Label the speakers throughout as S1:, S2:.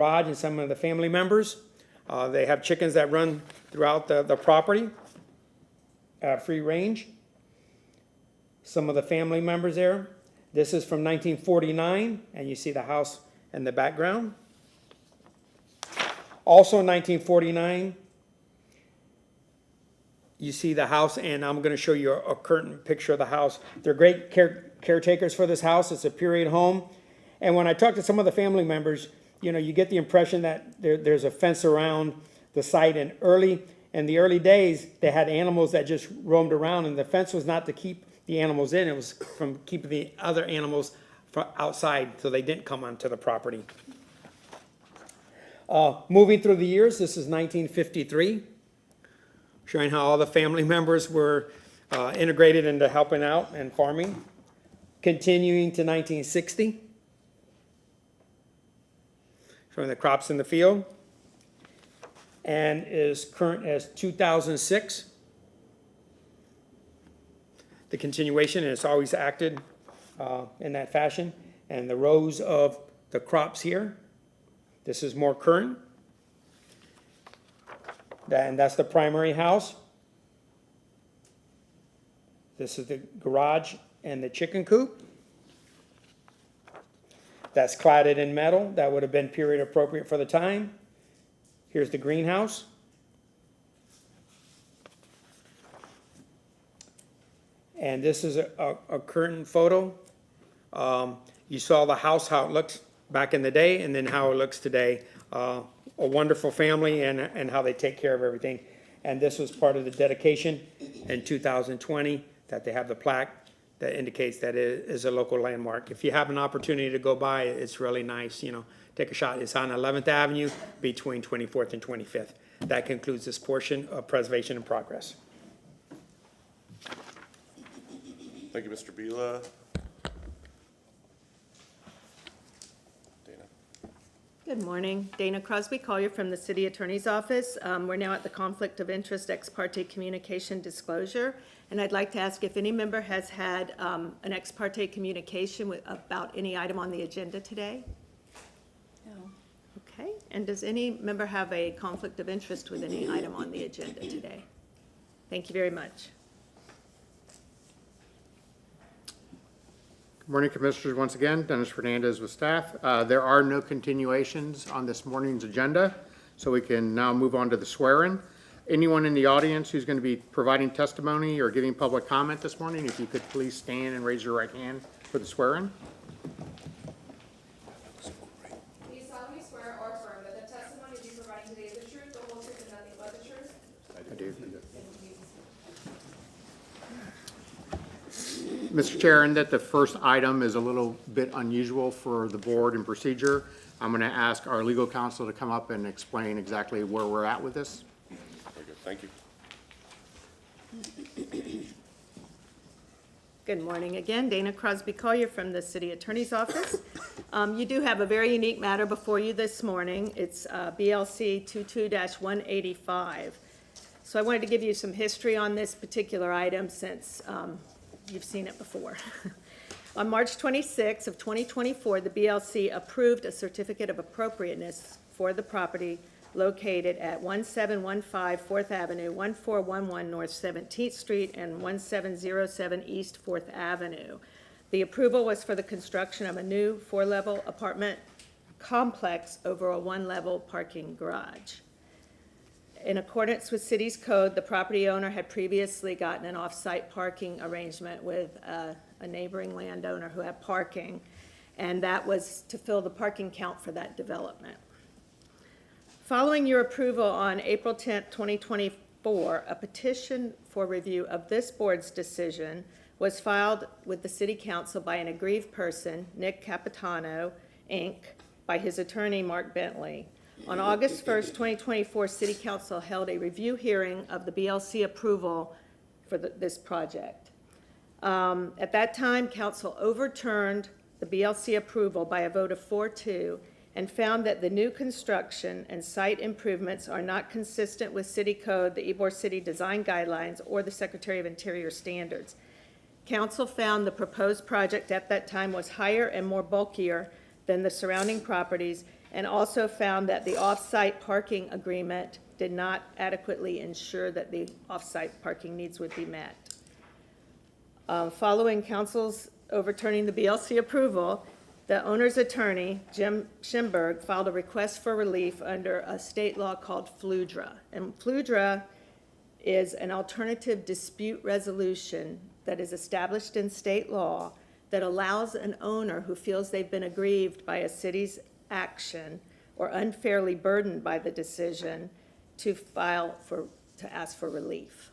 S1: garage and some of the family members. They have chickens that run throughout the property at free range. Some of the family members there. This is from 1949, and you see the house in the background. Also in 1949, you see the house, and I'm going to show you a current picture of the house. They're great caretakers for this house. It's a period home. And when I talk to some of the family members, you know, you get the impression that there's a fence around the site. And in the early days, they had animals that just roamed around, and the fence was not to keep the animals in. It was from keeping the other animals from outside so they didn't come onto the property. Moving through the years, this is 1953, showing how all the family members were integrated into helping out and farming. Continuing to 1960, showing the crops in the field, and is current as 2006. The continuation, and it's always acted in that fashion. And the rows of the crops here, this is more current. And that's the primary house. This is the garage and the chicken coop. That's cladded in metal. That would have been period appropriate for the time. Here's the greenhouse. And this is a current photo. You saw the house, how it looked back in the day, and then how it looks today. A wonderful family and how they take care of everything. And this was part of the dedication in 2020 that they have the plaque that indicates that it is a local landmark. If you have an opportunity to go by, it's really nice, you know, take a shot. It's on 11th Avenue between 24th and 25th. That concludes this portion of preservation in progress.
S2: Thank you, Mr. Bila. Dana.
S3: Good morning. Dana Crosby Collier from the City Attorney's Office. We're now at the Conflict of Interest Ex Parte Communication Disclosure, and I'd like to ask if any member has had an ex parte communication about any item on the agenda today?
S4: No.
S3: Okay. And does any member have a conflict of interest with any item on the agenda today? Thank you very much.
S5: Good morning, Commissioners. Once again, Dennis Fernandez with staff. There are no continuations on this morning's agenda, so we can now move on to the swearing. Anyone in the audience who's going to be providing testimony or giving public comment this morning, if you could please stand and raise your right hand for the swearing.
S6: Do you solemnly swear or affirm that the testimony you are providing today is the truth, the whole truth, and nothing but the truth?
S5: I do. Mr. Chair, and that the first item is a little bit unusual for the board and procedure. I'm going to ask our legal counsel to come up and explain exactly where we're at with this.
S2: Very good. Thank you.
S3: Good morning again. Dana Crosby Collier from the City Attorney's Office. You do have a very unique matter before you this morning. It's BLC 22-185. So I wanted to give you some history on this particular item since you've seen it before. On March 26 of 2024, the BLC approved a certificate of appropriateness for the property located at 1715 4th Avenue, 1411 North 17th Street, and 1707 East 4th Avenue. The approval was for the construction of a new 4-level apartment complex over a 1-level parking garage. In accordance with city's code, the property owner had previously gotten an off-site parking arrangement with a neighboring landowner who had parking, and that was to fill the parking count for that development. Following your approval on April 10th, 2024, a petition for review of this board's decision was filed with the City Council by an aggrieved person, Nick Capitano, Inc., by his attorney, Mark Bentley. On August 1st, 2024, City Council held a review hearing of the BLC approval for this project. At that time, Council overturned the BLC approval by a vote of 4-2 and found that the new construction and site improvements are not consistent with City Code, the Ybor City Design Guidelines, or the Secretary of Interior standards. Council found the proposed project at that time was higher and more bulkier than the surrounding properties and also found that the off-site parking agreement did not adequately ensure that the off-site parking needs would be met. Following council's overturning the BLC approval, the owner's attorney, Jim Schimberg, filed a request for relief under a state law called FLUDRA. And FLUDRA is an alternative dispute resolution that is established in state law that allows an owner who feels they've been aggrieved by a city's action or unfairly burdened by the decision to ask for relief.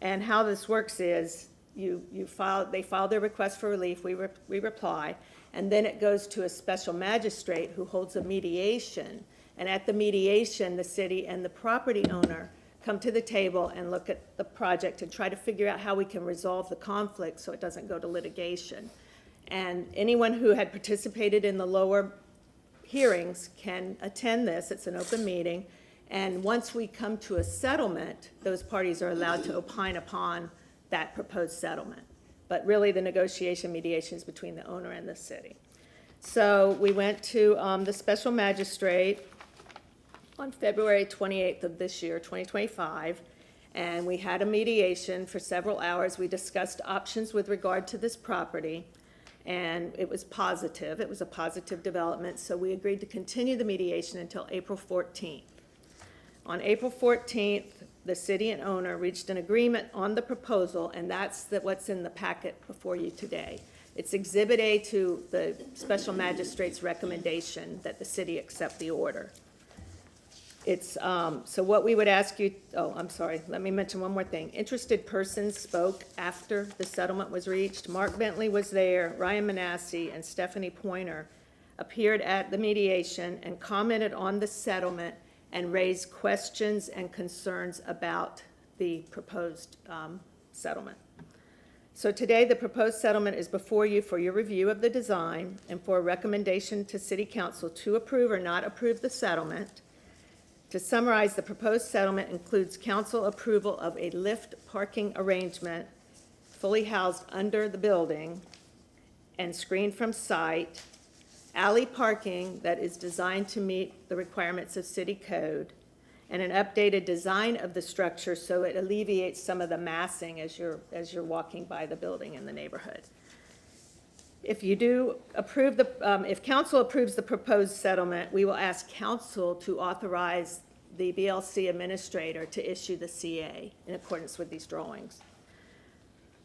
S3: And how this works is they file their request for relief, we reply, and then it goes to a special magistrate who holds a mediation. And at the mediation, the city and the property owner come to the table and look at the project and try to figure out how we can resolve the conflict so it doesn't go to litigation. And anyone who had participated in the lower hearings can attend this. It's an open meeting. And once we come to a settlement, those parties are allowed to opine upon that proposed settlement. But really, the negotiation mediation is between the owner and the city. So we went to the special magistrate on February 28th of this year, 2025, and we had a mediation for several hours. We discussed options with regard to this property, and it was positive. It was a positive development, so we agreed to continue the mediation until April 14th. On April 14th, the city and owner reached an agreement on the proposal, and that's what's in the packet before you today. It's Exhibit A to the special magistrate's recommendation that the city accept the order. It's, so what we would ask you, oh, I'm sorry, let me mention one more thing. Interested persons spoke after the settlement was reached. Mark Bentley was there, Ryan Manassi, and Stephanie Pointer appeared at the mediation and commented on the settlement and raised questions and concerns about the proposed settlement. So today, the proposed settlement is before you for your review of the design and for a recommendation to City Council to approve or not approve the settlement. To summarize, the proposed settlement includes council approval of a lift parking arrangement fully housed under the building and screened from sight, alley parking that is designed to meet the requirements of city code, and an updated design of the structure so it alleviates some of the massing as you're walking by the building in the neighborhood. If you do approve if council approves the proposed settlement, we will ask council to authorize the BLC administrator to issue the CA in accordance with these drawings.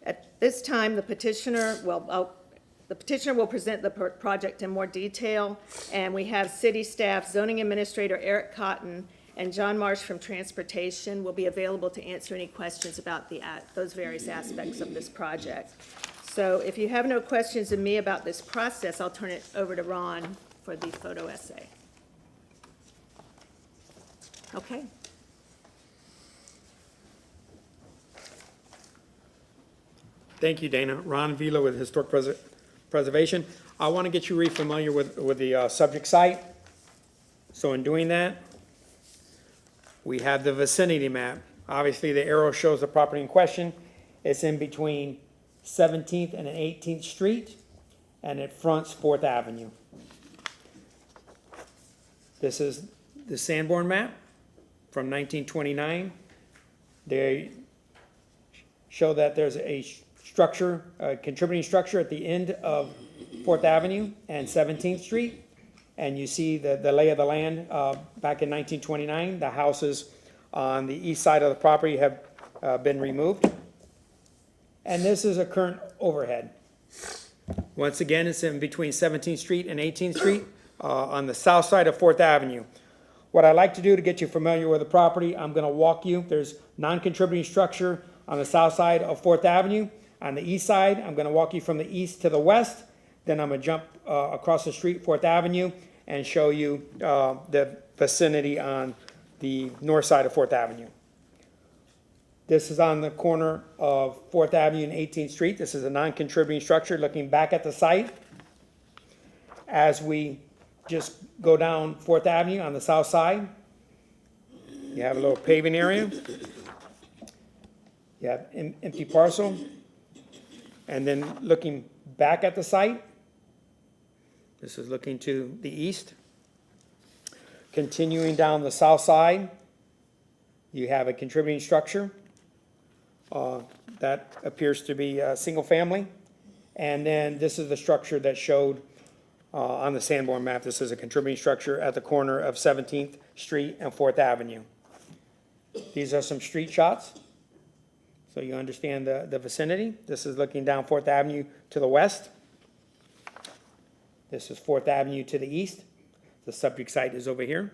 S3: At this time, the petitioner will present the project in more detail, and we have city staff, zoning administrator Eric Cotton, and John Marsh from Transportation will be available to answer any questions about those various aspects of this project. So if you have no questions of me about this process, I'll turn it over to Ron for the photo essay. Okay.
S1: Thank you, Dana. Ron Vila with Historic Preservation. I want to get you re-familiar with the subject site. So in doing that, we have the vicinity map. Obviously, the arrow shows the property in question. It's in between 17th and 18th Street, and it fronts 4th Avenue. This is the Sanborn map from 1929. They show that there's a structure, a contributing structure at the end of 4th Avenue and 17th Street. And you see the lay of the land back in 1929. The houses on the east side of the property have been removed. And this is a current overhead. Once again, it's in between 17th Street and 18th Street on the south side of 4th Avenue. What I'd like to do to get you familiar with the property, I'm going to walk you. There's non-contributing structure on the south side of 4th Avenue. On the east side, I'm going to walk you from the east to the west. Then I'm going to jump across the street, 4th Avenue, and show you the vicinity on the north side of 4th Avenue. This is on the corner of 4th Avenue and 18th Street. This is a non-contributing structure looking back at the site. As we just go down 4th Avenue on the south side, you have a little paving area. You have empty parcel. And then looking back at the site, this is looking to the east. Continuing down the south side, you have a contributing structure that appears to be a single family. And then this is the structure that showed on the Sanborn map. This is a contributing structure at the corner of 17th Street and 4th Avenue. These are some street shots, so you understand the vicinity. This is looking down 4th Avenue to the west. This is 4th Avenue to the east. The subject site is over here.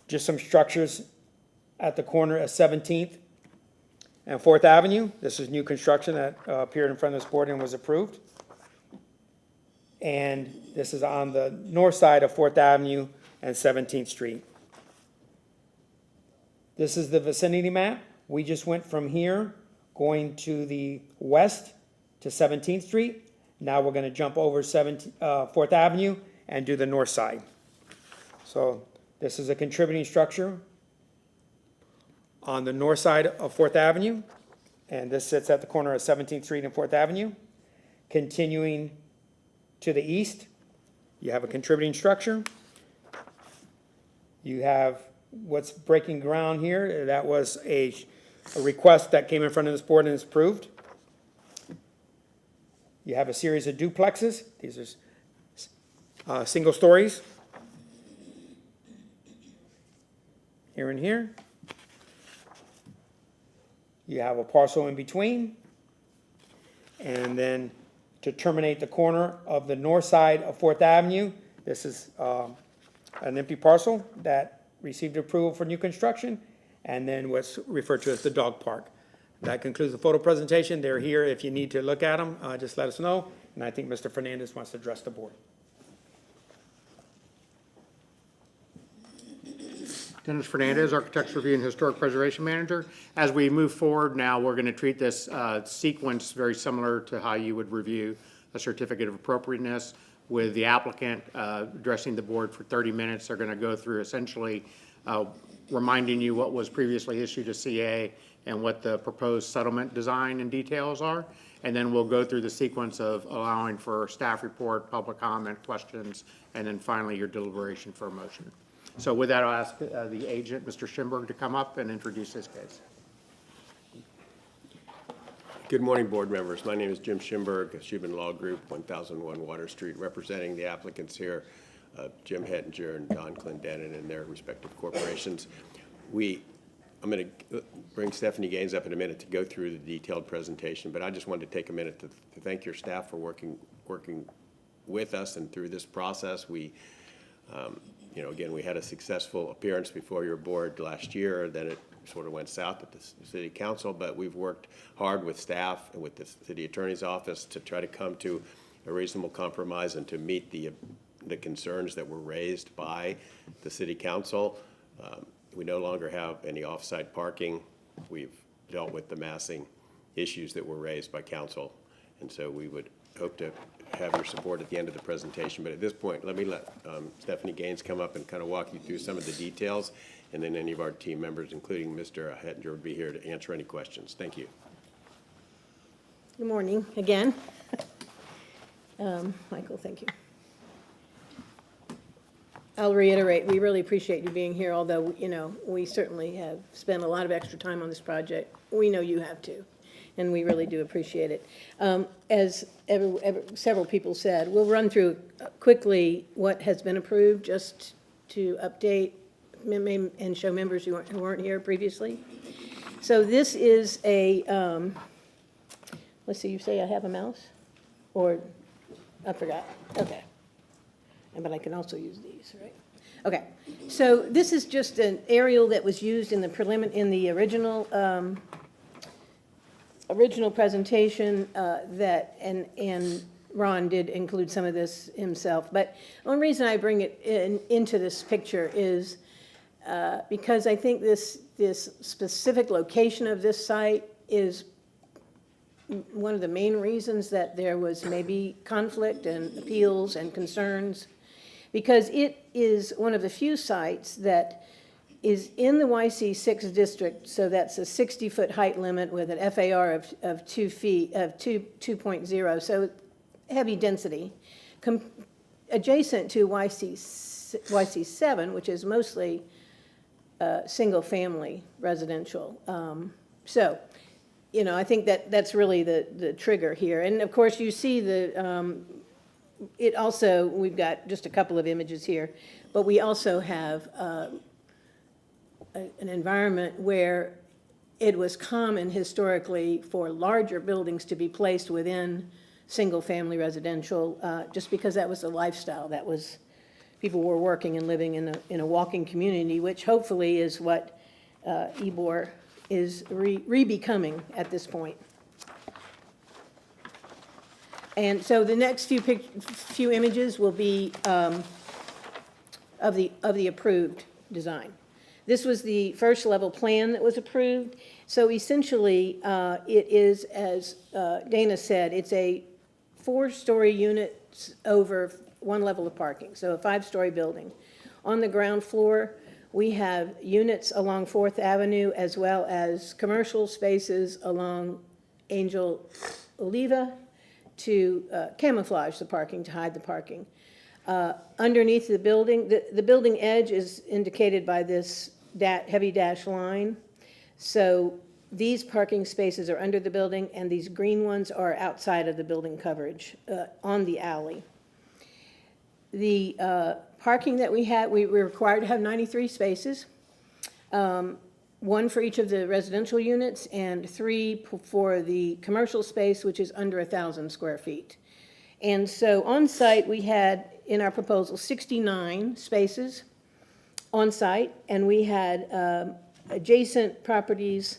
S1: Just some structures at the corner of 17th and 4th Avenue. This is new construction that appeared in front of this board and was approved. And this is on the north side of 4th Avenue and 17th Street. This is the vicinity map. We just went from here going to the west to 17th Street. Now we're going to jump over 4th Avenue and do the north side. So this is a contributing structure on the north side of 4th Avenue, and this sits at the corner of 17th Street and 4th Avenue. Continuing to the east, you have a contributing structure. You have what's breaking ground here. That was a request that came in front of this board and is approved. You have a series of duplexes. These are single stories. Here and here. You have a parcel in between. And then to terminate the corner of the north side of 4th Avenue, this is an empty parcel that received approval for new construction, and then what's referred to as the dog park. That concludes the photo presentation. They're here if you need to look at them, just let us know. And I think Mr. Fernandez wants to address the board.
S5: Dennis Fernandez, Architecture Review and Historic Preservation Manager. As we move forward now, we're going to treat this sequence very similar to how you would review a certificate of appropriateness, with the applicant addressing the board for 30 minutes. They're going to go through essentially reminding you what was previously issued to CA and what the proposed settlement design and details are. And then we'll go through the sequence of allowing for staff report, public comment, questions, and then finally your deliberation for a motion. So with that, I'll ask the agent, Mr. Schimberg, to come up and introduce his case.
S7: Good morning, board members. My name is Jim Schimberg, Shubin Law Group, 1001 Water Street, representing the applicants here, Jim Hettinger and Don Clendenin and their respective corporations. I'm going to bring Stephanie Gaines up in a minute to go through the detailed presentation, but I just wanted to take a minute to thank your staff for working with us and through this process. Again, we had a successful appearance before your board last year. Then it sort of went south at the city council, but we've worked hard with staff and with the city attorney's office to try to come to a reasonable compromise and to meet the concerns that were raised by the city council. We no longer have any off-site parking. We've dealt with the massing issues that were raised by council, and so we would hope to have your support at the end of the presentation. But at this point, let me let Stephanie Gaines come up and kind of walk you through some of the details, and then any of our team members, including Mr. Hettinger, would be here to answer any questions. Thank you.
S3: Good morning again. Michael, thank you. I'll reiterate, we really appreciate you being here, although, we certainly have spent a lot of extra time on this project. We know you have too, and we really do appreciate it. As several people said, we'll run through quickly what has been approved, just to update and show members who weren't here previously. So this is a, let's see, you say I have a mouse? Or, I forgot, okay. But I can also use these, right? Okay, so this is just an aerial that was used in the original presentation and Ron did include some of this himself. But the only reason I bring it into this picture is because I think this specific location of this site is one of the main reasons that there was maybe conflict and appeals and concerns, because it is one of the few sites that is in the YC6 district, so that's a 60-foot height limit with an FAR of 2.0, so heavy density, adjacent to YC7 YC7, which is mostly single-family residential. So, you know, I think that that's really the trigger here. And of course, you see it also, we've got just a couple of images here, but we also have an environment where it was common historically for larger buildings to be placed within single-family residential, just because that was the lifestyle. That was, people were working and living in a walking community, which hopefully is what Ybor is re-becoming at this point. And so the next few images will be of the approved design. This was the first level plan that was approved. So essentially, it is, as Dana said, it's a 4-story unit over 1 level of parking, so a 5-story building. On the ground floor, we have units along 4th Avenue as well as commercial spaces along Angel Oliva to camouflage the parking, to hide the parking. Underneath the building, the building edge is indicated by this heavy dash line. So these parking spaces are under the building, and these green ones are outside of the building coverage on the alley. The parking that we had, we were required to have 93 spaces, 1 for each of the residential units and 3 for the commercial space, which is under 1,000 square feet. And so on site, we had in our proposal 69 spaces on site, and we had adjacent properties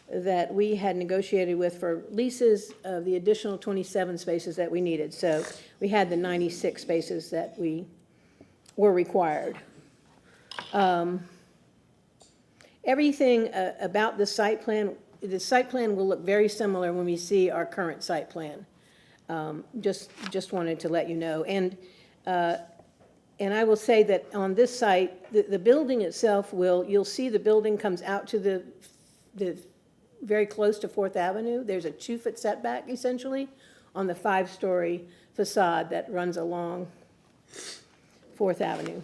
S3: that we had negotiated with for leases of the additional 27 spaces that we needed. So we had the 96 spaces that we were required. Everything about the site plan will look very similar when we see our current site plan. Just wanted to let you know. And I will say that on this site, the building itself you'll see the building comes out to the very close to 4th Avenue. There's a 2-foot setback, essentially, on the 5-story facade that runs along 4th Avenue.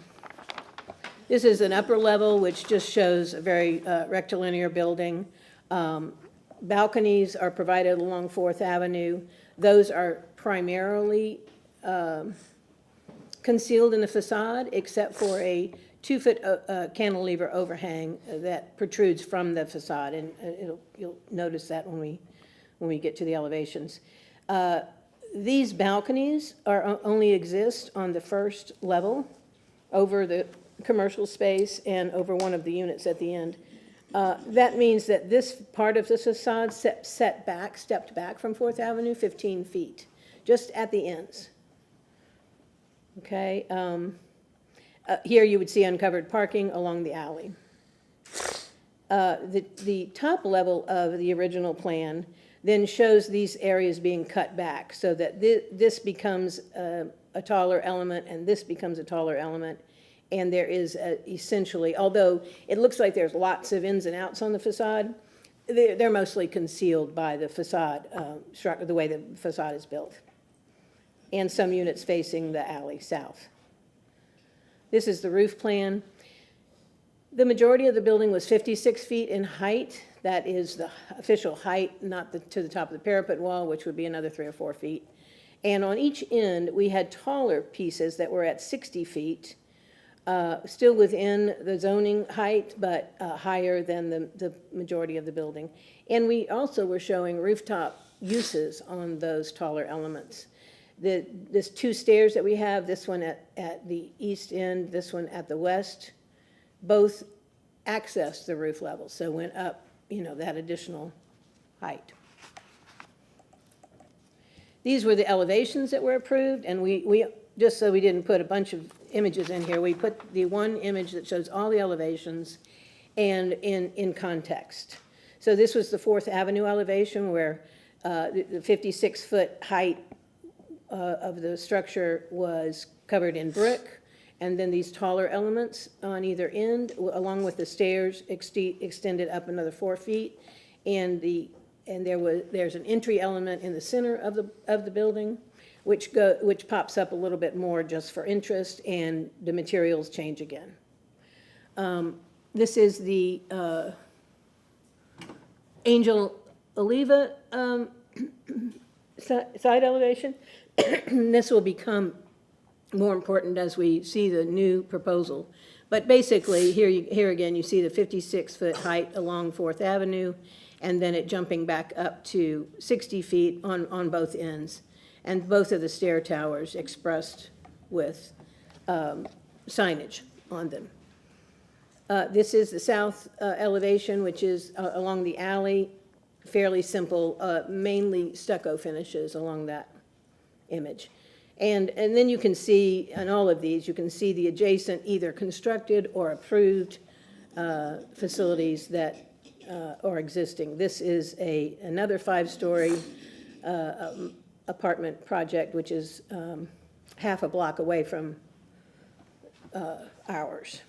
S3: This is an upper level, which just shows a very rectilinear building. Balconies are provided along 4th Avenue. Those are primarily concealed in the facade, except for a 2-foot cantilever overhang that protrudes from the facade, and you'll notice that when we get to the elevations. These balconies only exist on the first level, over the commercial space and over one of the units at the end. That means that this part of the facade stepped back from 4th Avenue 15 feet, just at the ends. Okay. Here you would see uncovered parking along the alley. The top level of the original plan then shows these areas being cut back so that this becomes a taller element and this becomes a taller element. And there is essentially, although it looks like there's lots of ins and outs on the facade, they're mostly concealed by the facade, the way the facade is built. And some units facing the alley south. This is the roof plan. The majority of the building was 56 feet in height. That is the official height, not to the top of the parapet wall, which would be another 3 or 4 feet. And on each end, we had taller pieces that were at 60 feet, still within the zoning height, but higher than the majority of the building. And we also were showing rooftop uses on those taller elements. There's 2 stairs that we have, this one at the east end, this one at the west, both accessed the roof level, so went up, that additional height. These were the elevations that were approved, and we just so we didn't put a bunch of images in here, we put the one image that shows all the elevations and in context. So this was the 4th Avenue elevation where the 56-foot height of the structure was covered in brick, and then these taller elements on either end, along with the stairs, extended up another 4 feet, and there's an entry element in the center of the building, which pops up a little bit more just for interest, and the materials change again. This is the Angel Oliva side elevation. This will become more important as we see the new proposal. But basically, here again, you see the 56-foot height along Fourth Avenue, and then it jumping back up to 60 feet on both ends. And both of the stair towers expressed with signage on them. This is the south elevation, which is along the alley, fairly simple, mainly stucco finishes along that image. And then you can see, on all of these, you can see the adjacent either constructed or approved facilities that are existing. This is another 5-story apartment project, which is half a block away from ours.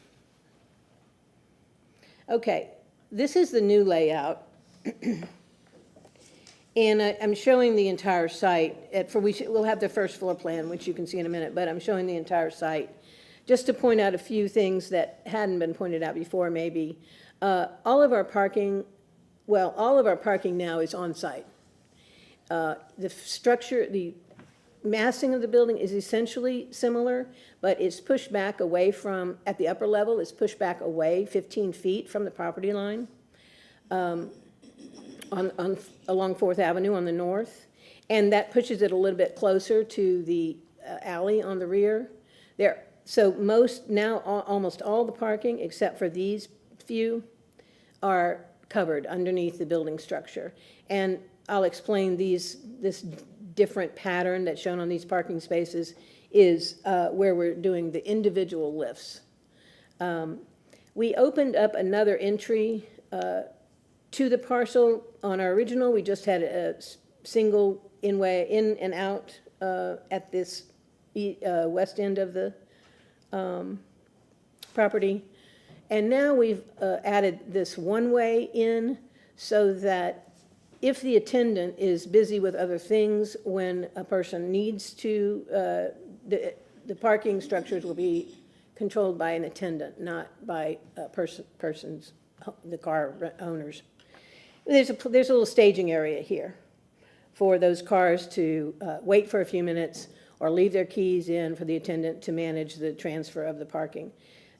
S3: Okay, this is the new layout. And I'm showing the entire site. We'll have the first floor plan, which you can see in a minute, but I'm showing the entire site. Just to point out a few things that hadn't been pointed out before, maybe. All of our parking now is on-site. The structure, the massing of the building is essentially similar, but it's pushed back away from, at the upper level, it's pushed back away 15 feet from the property line. Along Fourth Avenue on the north, and that pushes it a little bit closer to the alley on the rear. So almost all the parking, except for these few, are covered underneath the building structure. And I'll explain this different pattern that's shown on these parking spaces is where we're doing the individual lifts. We opened up another entry to the parcel. On our original, we just had a single in and out at this west end of the property. And now we've added this one-way in so that if the attendant is busy with other things, when a person needs to, the parking structures will be controlled by an attendant, not by the car owners. There's a little staging area here for those cars to wait for a few minutes or leave their keys in for the attendant to manage the transfer of the parking.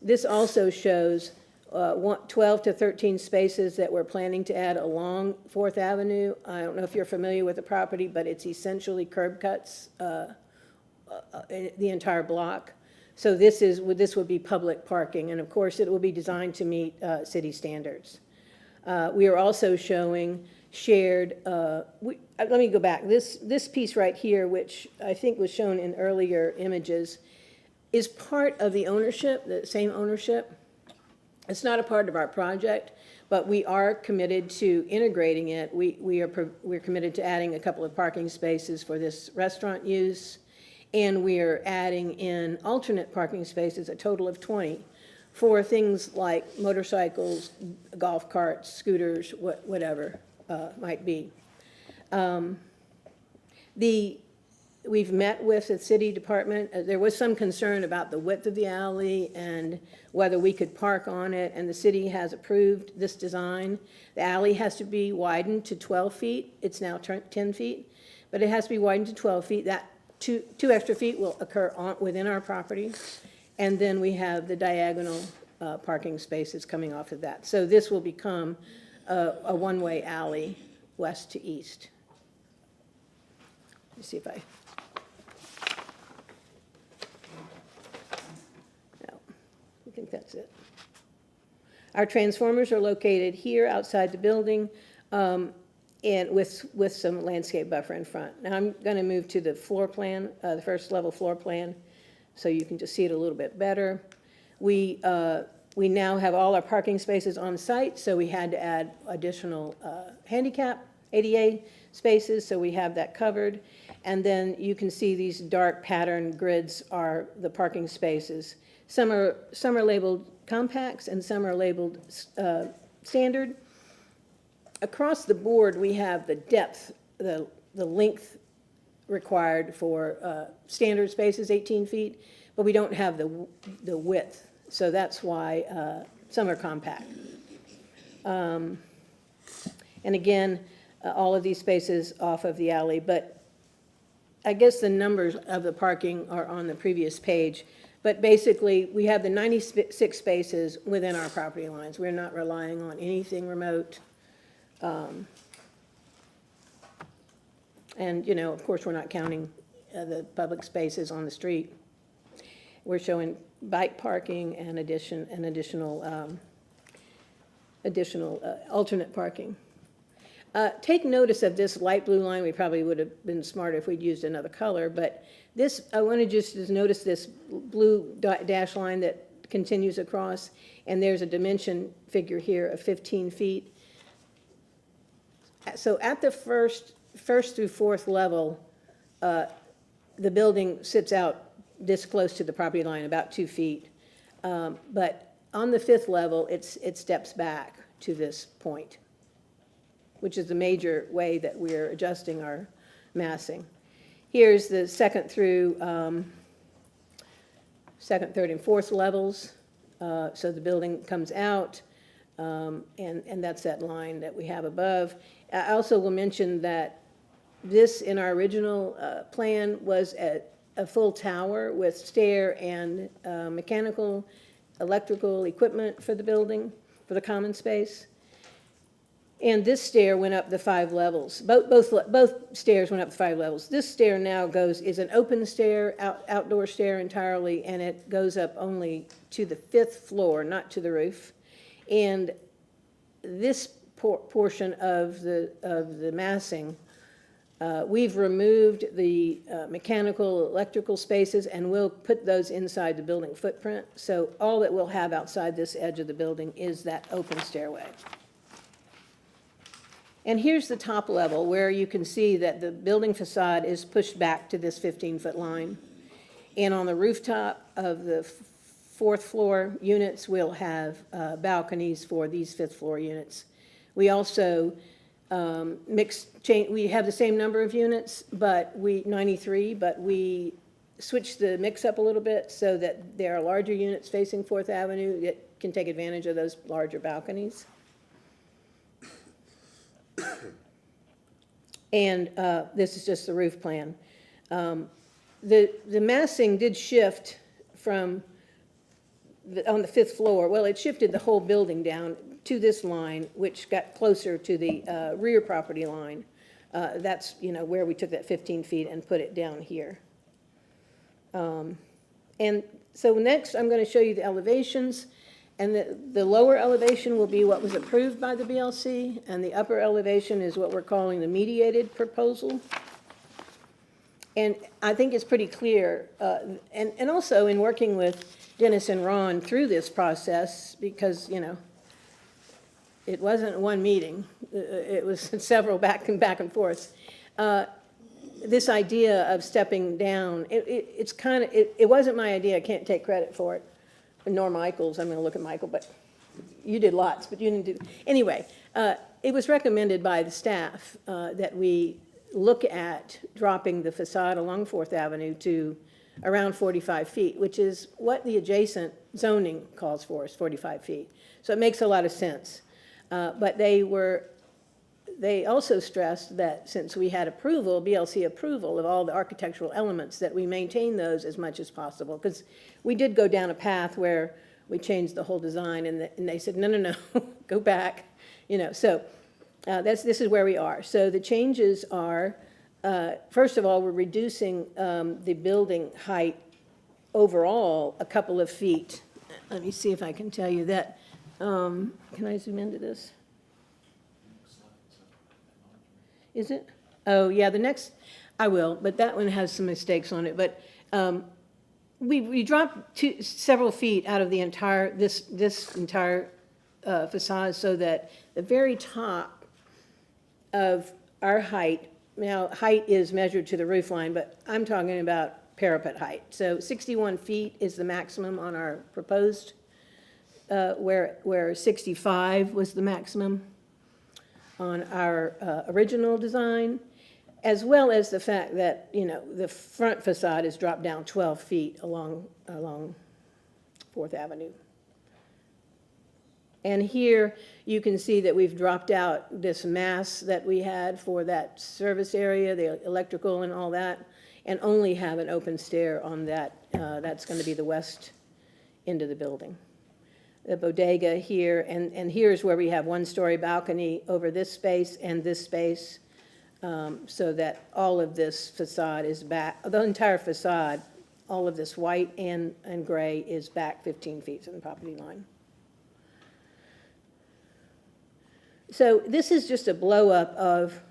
S3: This also shows 12 to 13 spaces that we're planning to add along Fourth Avenue. I don't know if you're familiar with the property, but it's essentially curb cuts, the entire block. So this would be public parking, and of course it will be designed to meet city standards. We are also showing shared, let me go back. This piece right here, which I think was shown in earlier images, is part of the ownership, the same ownership. It's not a part of our project, but we are committed to integrating it. We're committed to adding a couple of parking spaces for this restaurant use, and we are adding in alternate parking spaces, a total of 20, for things like motorcycles, golf carts, scooters, whatever might be. We've met with the city department. There was some concern about the width of the alley and whether we could park on it, and the city has approved this design. The alley has to be widened to 12 feet. It's now 10 feet, but it has to be widened to 12 feet. That two extra feet will occur within our property. And then we have the diagonal parking spaces coming off of that. So this will become a one-way alley west to east. Let me see if I... No, I think that's it. Our transformers are located here outside the building and with some landscape buffer in front. Now I'm going to move to the floor plan, the first level floor plan, so you can just see it a little bit better. We now have all our parking spaces on site, so we had to add additional handicap ADA spaces, so we have that covered. And then you can see these dark pattern grids are the parking spaces. Some are labeled compacts and some are labeled standard. Across the board, we have the depth, the length
S8: required for standard spaces, 18 feet, but we don't have the width, so that's why some are compact. And again, all of these spaces off of the alley, but I guess the numbers of the parking are on the previous page. But basically, we have the 96 spaces within our property lines. We're not relying on anything remote. And, you know, of course, we're not counting the public spaces on the street. We're showing bike parking and additional alternate parking. Take notice of this light blue line. We probably would have been smarter if we'd used another color, but this, I want to just notice this blue dash line that continues across, and there's a dimension figure here of 15 feet. So at the first through fourth level, the building sits out this close to the property line, about 2 feet. But on the fifth level, it steps back to this point, which is the major way that we're adjusting our massing. Here's the second, third, and fourth levels. So the building comes out, and that's that line that we have above. I also will mention that this, in our original plan, was a full tower with stair and mechanical, electrical equipment for the building, for the common space. And this stair went up the 5 levels. Both stairs went up the 5 levels. This stair now is an open stair, outdoor stair entirely, and it goes up only to the 5th floor, not to the roof. And this portion of the massing, we've removed the mechanical, electrical spaces, and we'll put those inside the building footprint. So all that we'll have outside this edge of the building is that open stairway. And here's the top level where you can see that the building facade is pushed back to this 15-foot line. And on the rooftop of the 4th floor units, we'll have balconies for these 5th floor units. We also we have the same number of units, but 93, but we switched the mix up a little bit so that there are larger units facing 4th Avenue that can take advantage of those larger balconies. And this is just the roof plan. The massing did shift from on the 5th floor. Well, it shifted the whole building down to this line, which got closer to the rear property line. That's, you know, where we took that 15 feet and put it down here. And so next, I'm going to show you the elevations. And the lower elevation will be what was approved by the BLC, and the upper elevation is what we're calling the mediated proposal. And I think it's pretty clear, and also in working with Dennis and Ron through this process, because, you know, it wasn't one meeting, it was several back and forth. This idea of stepping down, it wasn't my idea, I can't take credit for it. Nor Michael's, I'm going to look at Michael, but you did lots, but you didn't do, anyway, it was recommended by the staff that we look at dropping the facade along 4th Avenue to around 45 feet, which is what the adjacent zoning calls for, is 45 feet. So it makes a lot of sense. But they also stressed that since we had approval, BLC approval of all the architectural elements, that we maintain those as much as possible. Because we did go down a path where we changed the whole design, and they said, no, go back. You know, so this is where we are. So the changes are, first of all, we're reducing the building height overall a couple of feet. Let me see if I can tell you that. Can I zoom into this? Is it? Oh, yeah, the next, I will, but that one has some mistakes on it. But we dropped several feet out of the entire, this entire facade, so that the very top of our height, now height is measured to the roof line, but I'm talking about parapet height. So 61 feet is the maximum on our proposed, where 65 was the maximum on our original design. as well as the fact that, the front facade is dropped down 12 feet along Fourth Avenue. And here, you can see that we've dropped out this mass that we had for that service area, the electrical and all that, and only have an open stair on that. That's going to be the west end of the building. The bodega here, and here's where we have one-story balcony over this space and this space, so that all of this facade is back, the entire facade, all of this white and gray is back 15 feet from the property line. So this is just a blow-up of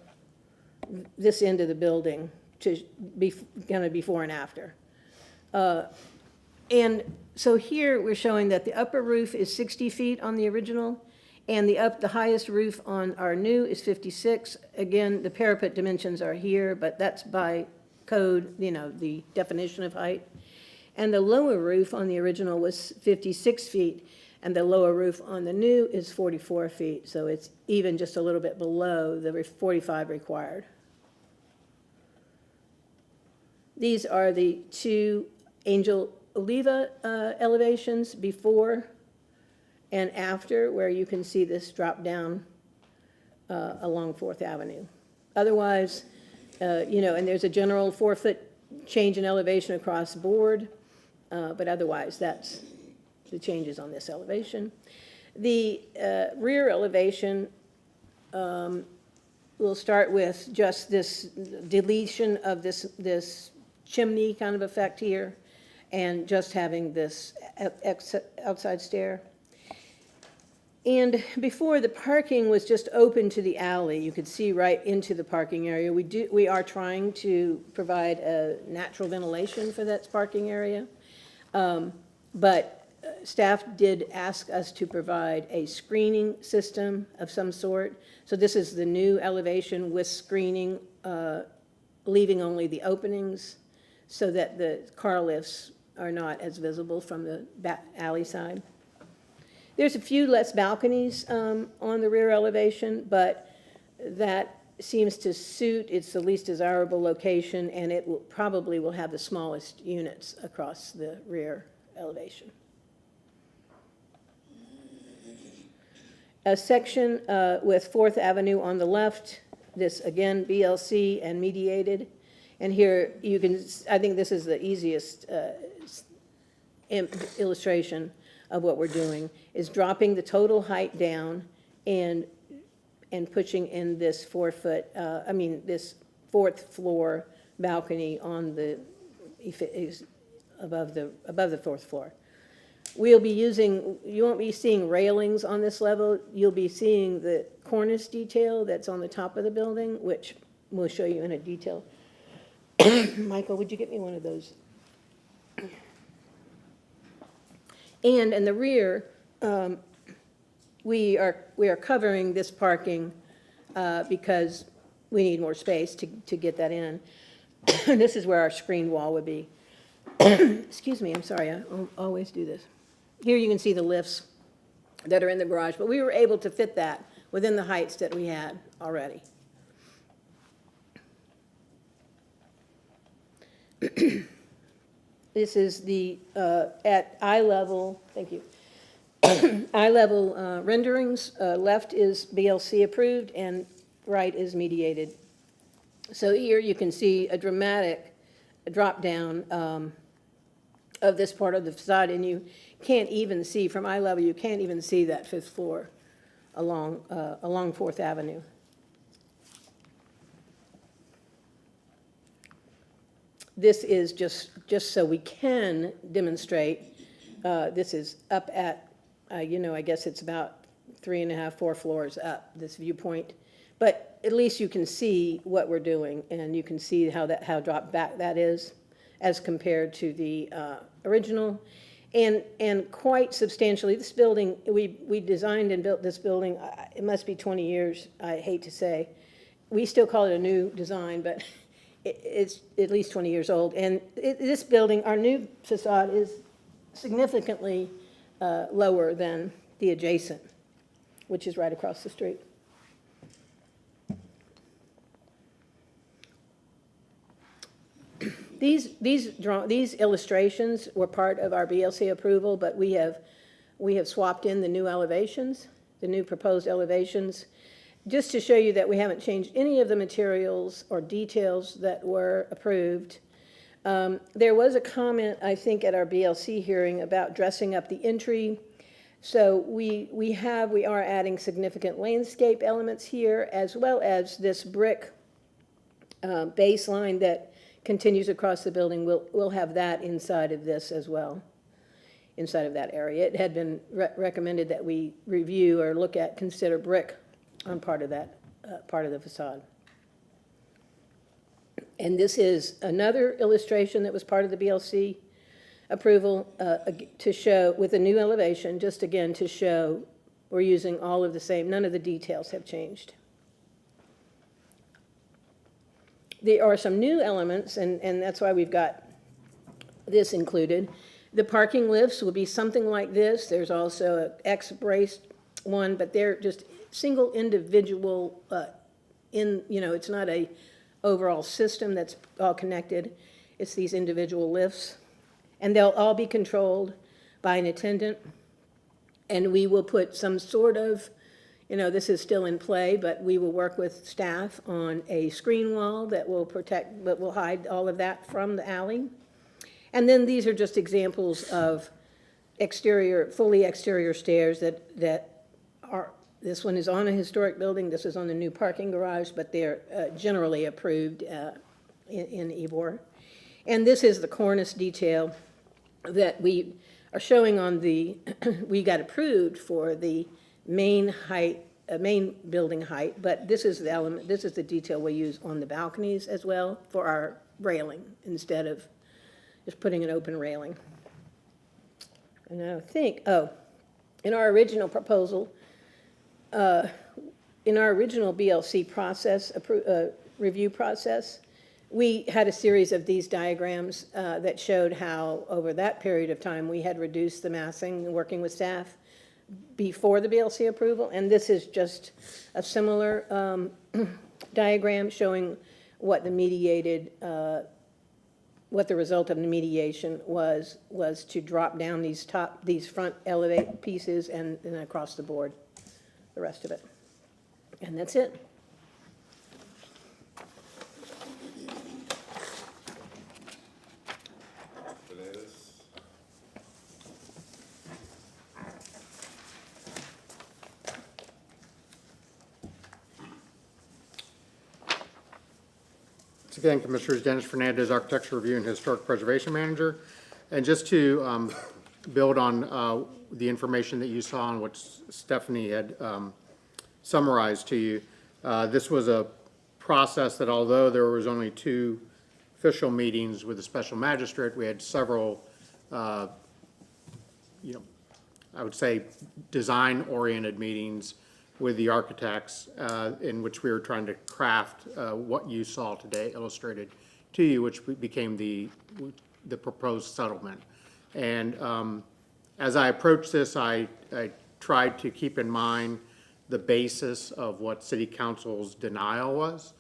S8: this end of the building to be kind of before and after. And so here we're showing that the upper roof is 60 feet on the original, and the highest roof on our new is 56. Again, the parapet dimensions are here, but that's by code, the definition of height. And the lower roof on the original was 56 feet, and the lower roof on the new is 44 feet, so it's even just a little bit below the 45 required. These are the two Angel Oliva elevations before and after, where you can see this drop down along Fourth Avenue. Otherwise, and there's a general 4-foot change in elevation across the board, but otherwise, that's the changes on this elevation. The rear elevation will start with just this deletion of this chimney kind of effect here, and just having this outside stair. And before, the parking was just open to the alley. You could see right into the parking area. We are trying to provide a natural ventilation for that parking area. But staff did ask us to provide a screening system of some sort. So this is the new elevation with screening, leaving only the openings so that the car lifts are not as visible from the back alley side. There's a few less balconies on the rear elevation, but that seems to suit. It's the least desirable location, and it probably will have the smallest units across the rear elevation. A section with Fourth Avenue on the left, this again BLC and mediated. And here you can, I think this is the easiest illustration of what we're doing, is dropping the total height down and pushing in this 4-foot, this 4th floor balcony on the, above the 4th floor. We'll be using, you won't be seeing railings on this level. You'll be seeing the cornice detail that's on the top of the building, which we'll show you in a detail. Michael, would you get me one of those? And in the rear, we are covering this parking because we need more space to get that in. This is where our screen wall would be. Excuse me, I'm sorry, I always do this. Here you can see the lifts that are in the garage, but we were able to fit that within the heights that we had already. This is the, at eye level, thank you, eye level renderings. Left is BLC approved and right is mediated. So here you can see a dramatic drop down of this part of the facade, and you can't even see, from eye level, you can't even see that 5th floor along 4th Avenue. This is just so we can demonstrate. This is up at, I guess it's about 3.5, 4 floors up, this viewpoint. But at least you can see what we're doing, and you can see how dropped back that is as compared to the original. And quite substantially, this building, we designed and built this building, it must be 20 years, I hate to say. We still call it a new design, but it's at least 20 years old. And this building, our new facade, is significantly lower than the adjacent, which is right across the street. These illustrations were part of our BLC approval, but we have swapped in the new elevations, the new proposed elevations, just to show you that we haven't changed any of the materials or details that were approved. There was a comment, I think, at our BLC hearing about dressing up the entry. So we are adding significant landscape elements here, as well as this brick baseline that continues across the building. We'll have that inside of this as well, inside of that area. It had been recommended that we review or consider brick on part of that, part of the facade. And this is another illustration that was part of the BLC approval to show, with a new elevation, just again to show we're using all of the same, none of the details have changed. There are some new elements, and that's why we've got this included. The parking lifts will be something like this. There's also an X-braced one, but they're just single individual, it's not a overall system that's all connected. It's these individual lifts. And they'll all be controlled by an attendant. And we will put some sort of, this is still in play, but we will work with staff on a screen wall that will hide all of that from the alley. And then these are just examples of fully exterior stairs that are, this one is on a historic building, this is on the new parking garage, but they're generally approved in Ybor. And this is the cornice detail that we are showing on the, we got approved for the main height, main building height, but this is the element, this is the detail we use on the balconies as well for our railing instead of just putting an open railing. And I think, in our original proposal, in our original BLC process, review process, we had a series of these diagrams that showed how, over that period of time, we had reduced the massing, working with staff before the BLC approval. And this is just a similar diagram showing what the mediated, what the result of the mediation was to drop down these front elevate pieces and across the board, the rest of it. And that's it.
S5: Once again, Commissioners, Dennis Fernandez, Architecture Review and Historic Preservation Manager. And just to build on the information that you saw and what Stephanie had summarized to you, this was a process that, although there was only 2 official meetings with the special magistrate, we had several, I would say, design-oriented meetings with the architects in which we were trying to craft what you saw today illustrated to you, which became the proposed settlement. And as I approached this, I tried to keep in mind the basis of what City Council's denial was,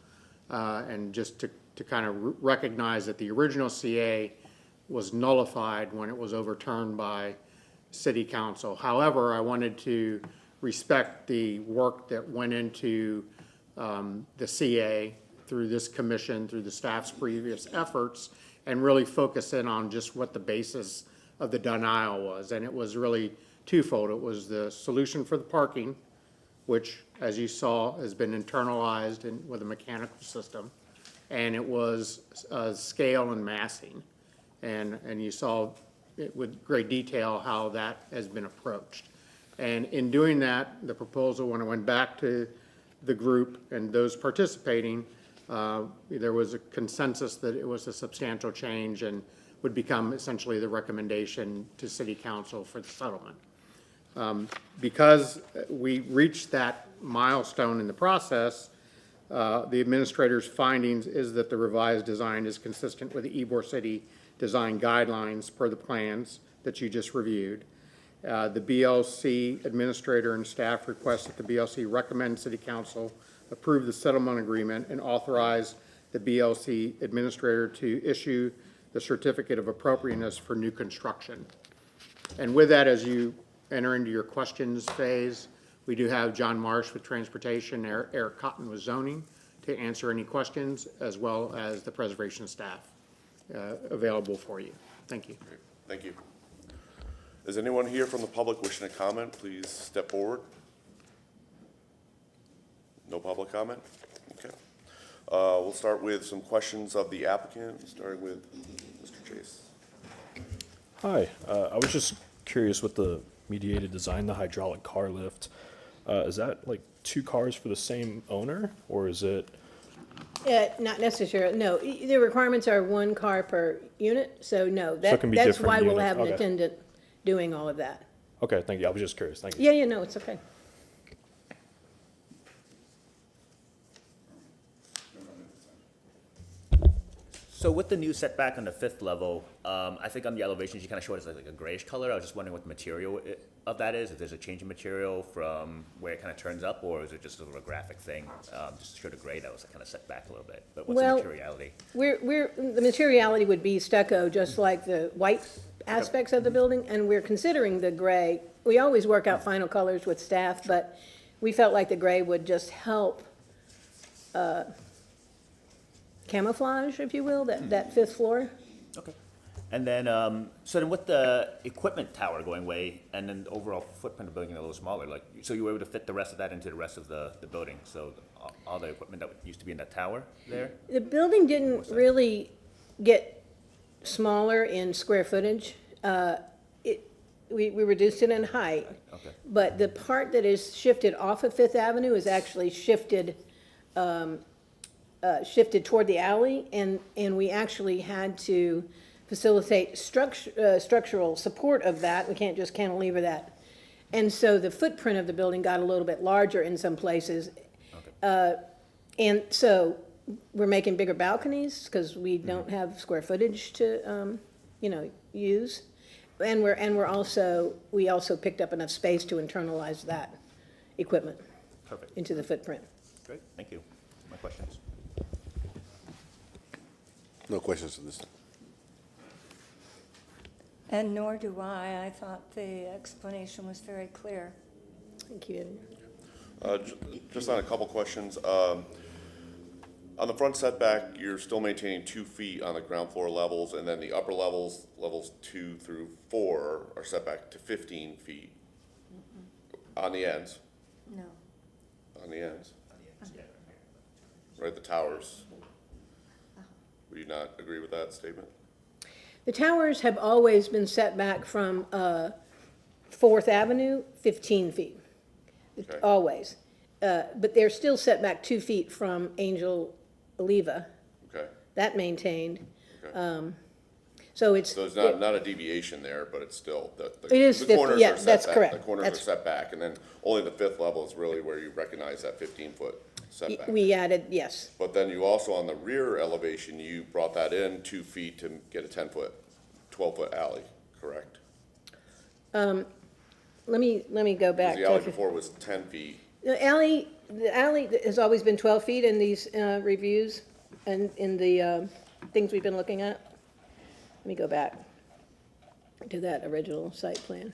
S5: and just to kind of recognize that the original CA was nullified when it was overturned by City Council. However, I wanted to respect the work that went into the CA through this commission, through the staff's previous efforts, and really focus in on just what the basis of the denial was. And it was really twofold. It was the solution for the parking, which, as you saw, has been internalized with a mechanical system, and it was scale and massing. And you saw it with great detail how that has been approached. And in doing that, the proposal, when it went back to the group and those participating, there was a consensus that it was a substantial change and would become essentially the recommendation to City Council for the settlement. Because we reached that milestone in the process, the administrator's findings is that the revised design is consistent with the Ybor City design guidelines per the plans that you just reviewed. The BLC administrator and staff request that the BLC recommend City Council approve the settlement agreement and authorize the BLC administrator to issue the certificate of appropriateness for new construction. And with that, as you enter into your questions phase, we do have John Marsh with Transportation, Eric Cotton with Zoning to answer any questions, as well as the preservation staff available for you. Thank you.
S2: Great. Thank you. Is anyone here from the public wishing to comment? Please step forward. No public comment? Okay. We'll start with some questions of the applicant, starting with Mr. Chase.
S9: Hi, I was just curious with the mediated design, the hydraulic car lift. Is that like two cars for the same owner, or is it?
S8: Not necessarily, no. The requirements are one car per unit, so no.
S9: it can be
S8: That's
S9: different
S8: why we'll
S9: units,
S8: have an
S9: okay.
S8: attendant doing all of that.
S9: Okay, thank you. I was just curious. Thank you.
S8: Yeah, yeah, no, it's okay.
S10: So with the new setback on the fifth level, I think on the elevations, you kind of showed us like a grayish color. I was just wondering what the material of that is, if there's a change in material from where it kind of turns up, or is it just sort of a graphic thing? Just to show the gray that was kind of set back a little bit, but what's
S8: Well,
S10: the materiality?
S8: The materiality would be stucco, just like the white aspects of the building, and we're considering the gray. We always work out final colors with staff, but we felt like the gray would just help camouflage, if you will, that fifth floor.
S10: Okay. And then, so then with the equipment tower going away, and then the overall footprint of the building a little smaller, like, so you were able to fit the rest of that into the rest of the building? So all the equipment that used to be in that tower there?
S8: The building didn't really get smaller in square footage. We reduced it in height.
S10: Okay.
S8: But the part that is shifted off of Fifth Avenue is actually shifted toward the alley, and we actually had to facilitate structural support of that. We can't just cantilever that. And so the footprint of the building got a little bit larger in some places. And so we're making bigger balconies because we don't have square footage to, use. And we also picked up enough space to internalize that equipment
S10: Perfect.
S8: into the footprint.
S10: Great, thank you. My questions.
S2: No questions at this time.
S4: And nor do I. I thought the explanation was very clear.
S8: Thank you.
S2: Just on a couple questions. On the front setback, you're still maintaining 2 feet on the ground floor levels, and then the upper levels 2 through 4, are set back to 15 feet on the ends.
S4: No.
S2: On the ends. Right, the towers. Would you not agree with that statement?
S8: The towers have always been set back from Fourth Avenue, 15 feet,
S2: Okay.
S8: always. But they're still set back 2 feet from Angel Oliva,
S2: Okay,
S8: that maintained.
S2: okay.
S8: So it's.
S2: So there's not a deviation there, but it's still,
S8: It is
S2: the
S8: 50,
S2: corners
S8: yeah,
S2: are set
S8: that's
S2: back.
S8: correct.
S2: The corners are
S8: That's-
S2: set back, and then only the 5th level is really where you recognize that 15-foot setback.
S8: We added, yes.
S2: But then you also, on the rear elevation, you brought that in 2 feet to get a 10-foot, 12-foot alley, correct?
S8: Let me go back.
S2: Because the alley
S8: to-
S2: before was 10 feet.
S8: The alley has always been 12 feet in these reviews and in the things we've been looking at. Let me go back to that original site plan.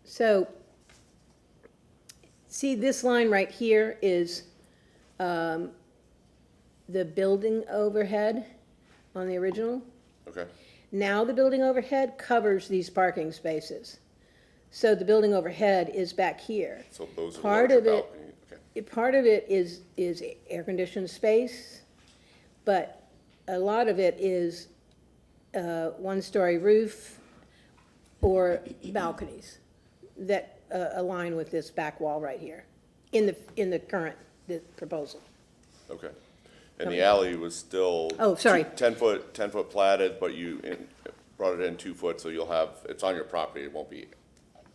S8: So, see this line right here is the building overhead on the original.
S2: Okay,
S8: Now the building overhead covers these parking spaces. So the building overhead is back here.
S2: so those are
S8: Part
S2: larger
S8: of it-
S2: balcony, okay.
S8: Part of it is air-conditioned space, but a lot of it is one-story roof or balconies that align with this back wall right here in the current proposal.
S2: Okay. And the alley was still.
S8: Oh, sorry.
S2: 10-foot platted, but you brought it in 2 foot, so you'll have, it's on your property, it won't be.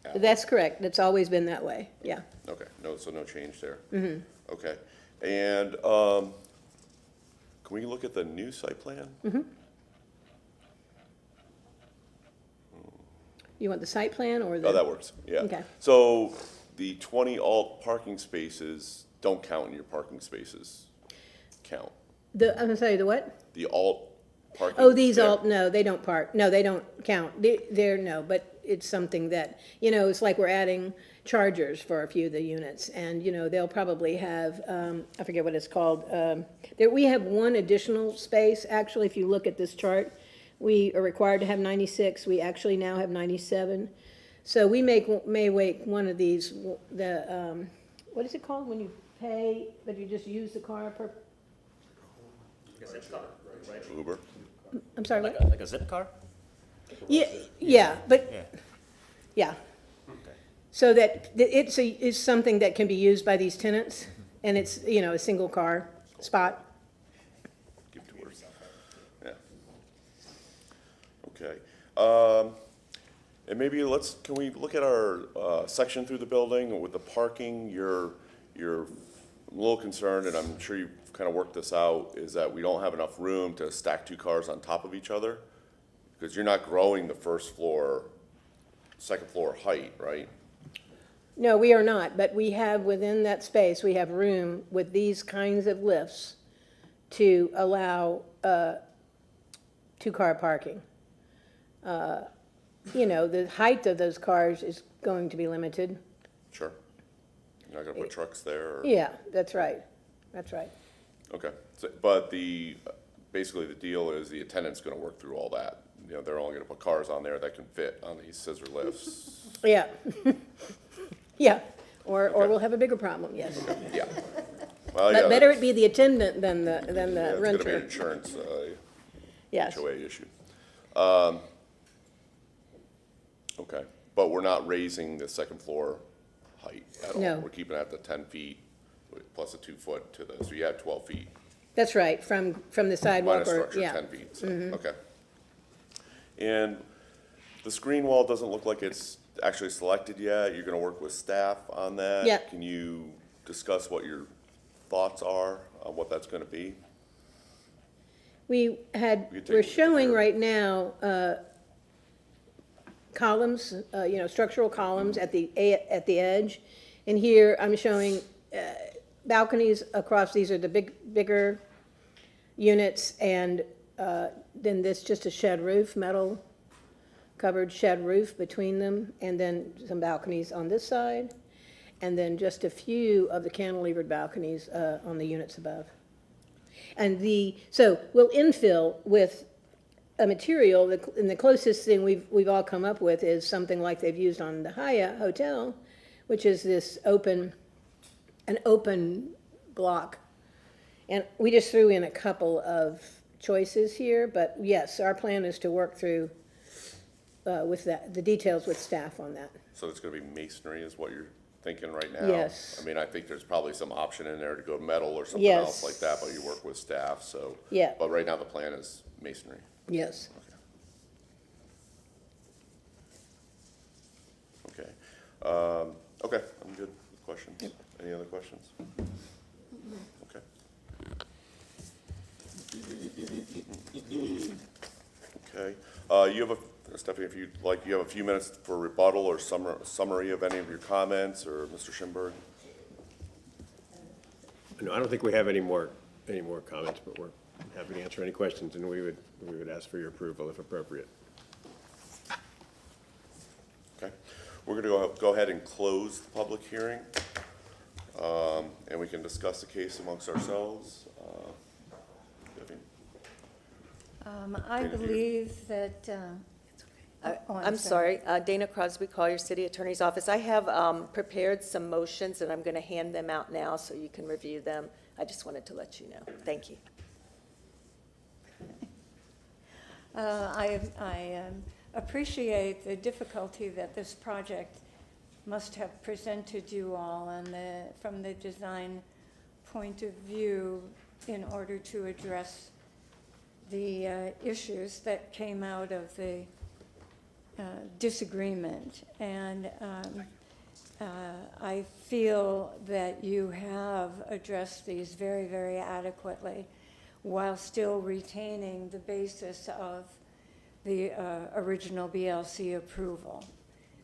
S2: alley.
S8: That's correct. It's always been that way, yeah.
S2: Okay, so no change there. Okay, and, can we look at the new site plan?
S8: You want the site plan or the?
S2: Oh, that works, yeah.
S8: Okay.
S2: So the 20 alt parking spaces, don't count in your parking spaces count?
S8: I'm sorry, the what?
S2: The alt parking?
S8: Oh, these
S2: there?
S8: all, no, they don't park, no, they don't count, they're, no, but it's something that, it's like we're adding chargers for a few of the units, and, they'll probably have, I forget what it's called, we have one additional space, actually, if you look at this chart, we are required to have 96, we actually now have 97, so we may make one of these, what is it called, when you pay, but you just use the car per,
S2: Uber?
S8: I'm sorry, what?
S10: Like a zip car?
S8: Yeah, but,
S10: Yeah.
S8: yeah. So that it's something that can be used by these tenants, and it's, a single car spot.
S2: Give tours. Yeah. Okay. And maybe can we look at our section through the building with the parking? You're a little concerned, and I'm sure you've kind of worked this out, is that we don't have enough room to stack two cars on top of each other? Because you're not growing the first floor, second floor height, right?
S8: No, we are not, but we have, within that space, we have room with these kinds of lifts to allow two-car parking. The height of those cars is going to be limited.
S2: Sure. You're not gonna put trucks there, or?
S8: Yeah, that's right, that's right.
S2: Okay, so, but basically the deal is the attendant's gonna work through all that. They're only gonna put cars on there that can fit on these scissor lifts.
S8: Yeah. Yeah, or
S2: Okay.
S8: we'll have a bigger problem, yes.
S2: Yeah. Well, yeah,
S8: But better it be the attendant than
S2: yeah,
S8: the
S2: it's gonna be an
S8: renter.
S2: insurance,
S8: Yes,
S2: HOA issue. Okay, but we're not raising the second floor height at all?
S8: No.
S2: We're keeping it at the 10 feet plus a 2 foot so you have 12 feet.
S8: that's right, from the sidewalk
S2: Minus
S8: or,
S2: structure,
S8: yeah.
S2: 10 feet, so, okay. And the screen wall doesn't look like it's actually selected yet. You're gonna work with staff on that?
S8: Yeah.
S2: Can you discuss what your thoughts are on what that's gonna be?
S8: We
S2: could take
S8: we're
S2: a
S8: showing
S2: picture.
S8: right now, columns, structural columns at the edge. And here I'm showing, balconies across, these are the bigger units, and, then this just a shed roof, metal covered shed roof between them, and then some balconies on this side, and then just a few of the cantilevered balconies, on the units above. And so we'll infill with a material, and the closest thing we've all come up with is something like they've used on the Hyatt Hotel, which is this an open block. And we just threw in a couple of choices here, but yes, our plan is to work through with the details with staff on that.
S2: So it's gonna be masonry is what you're thinking right now?
S8: Yes.
S2: I mean, I think there's probably some option in there to go metal or something
S8: Yes.
S2: else like that, but you work with staff, so.
S8: Yeah.
S2: But right now the plan is masonry.
S8: Yes.
S2: Okay. Okay, I'm good with questions. Any other questions? Okay. Okay, you have Stephanie, if you'd like, you have a few minutes for rebuttal or summary of any of your comments, or Mr. Schimberg?
S7: No, I don't think we have any more comments, but we're happy to answer any questions, and we would ask for your approval if appropriate.
S2: Okay, we're gonna go ahead and close the public hearing, and we can discuss the case amongst ourselves. Vivian?
S4: I believe that, oh,
S3: I'm sorry, Dana Crosby Collier, City Attorney's Office. I have prepared some motions, and I'm going to hand them out now so you can review them. I just wanted to let you know. Thank you.
S4: I appreciate the difficulty that this project must have presented you all, and from the design point of view, in order to address the issues that came out of the disagreement. And I feel that you have addressed these very, very adequately, while still retaining the basis of the original BLC approval.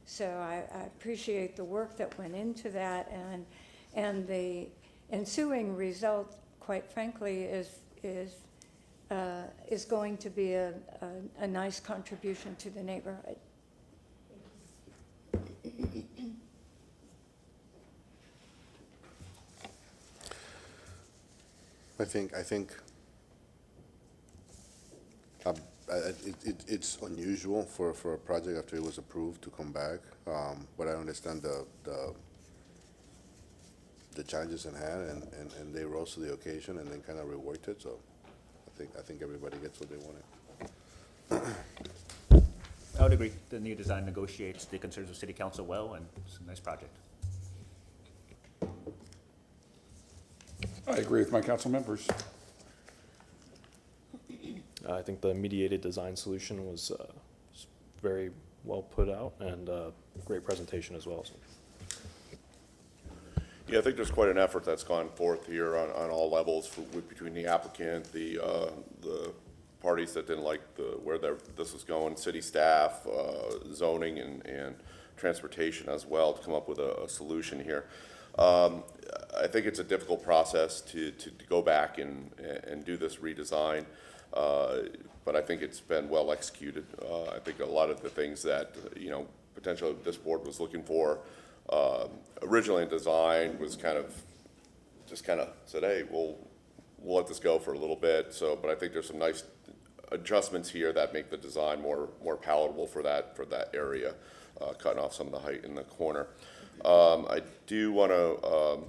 S4: So I appreciate the work that went into that, and the ensuing result, quite frankly, is going to be a nice contribution to the neighborhood.
S11: I think it's unusual for a project after it was approved to come back, but I understand the challenges in hand, and they rose to the occasion and then kind of reworked it, so I think everybody gets what they wanted.
S10: I would agree. The new design negotiates the concerns of city council well, and it's a nice project.
S12: I agree with my council members.
S9: I think the mediated design solution was very well put out and great presentation as well. So.
S2: Yeah, I think there's quite an effort that's gone forth here on all levels between the applicant, the parties that didn't like where this was going, city staff, zoning, and transportation as well, to come up with a solution here. I think it's a difficult process to go back and do this redesign, but I think it's been well executed. I think a lot of the things that, potentially this board was looking for originally in design was kind of said, hey, we'll let this go for a little bit. So, but I think there's some nice adjustments here that make the design more palatable for that area, cutting off some of the height in the corner. I do want to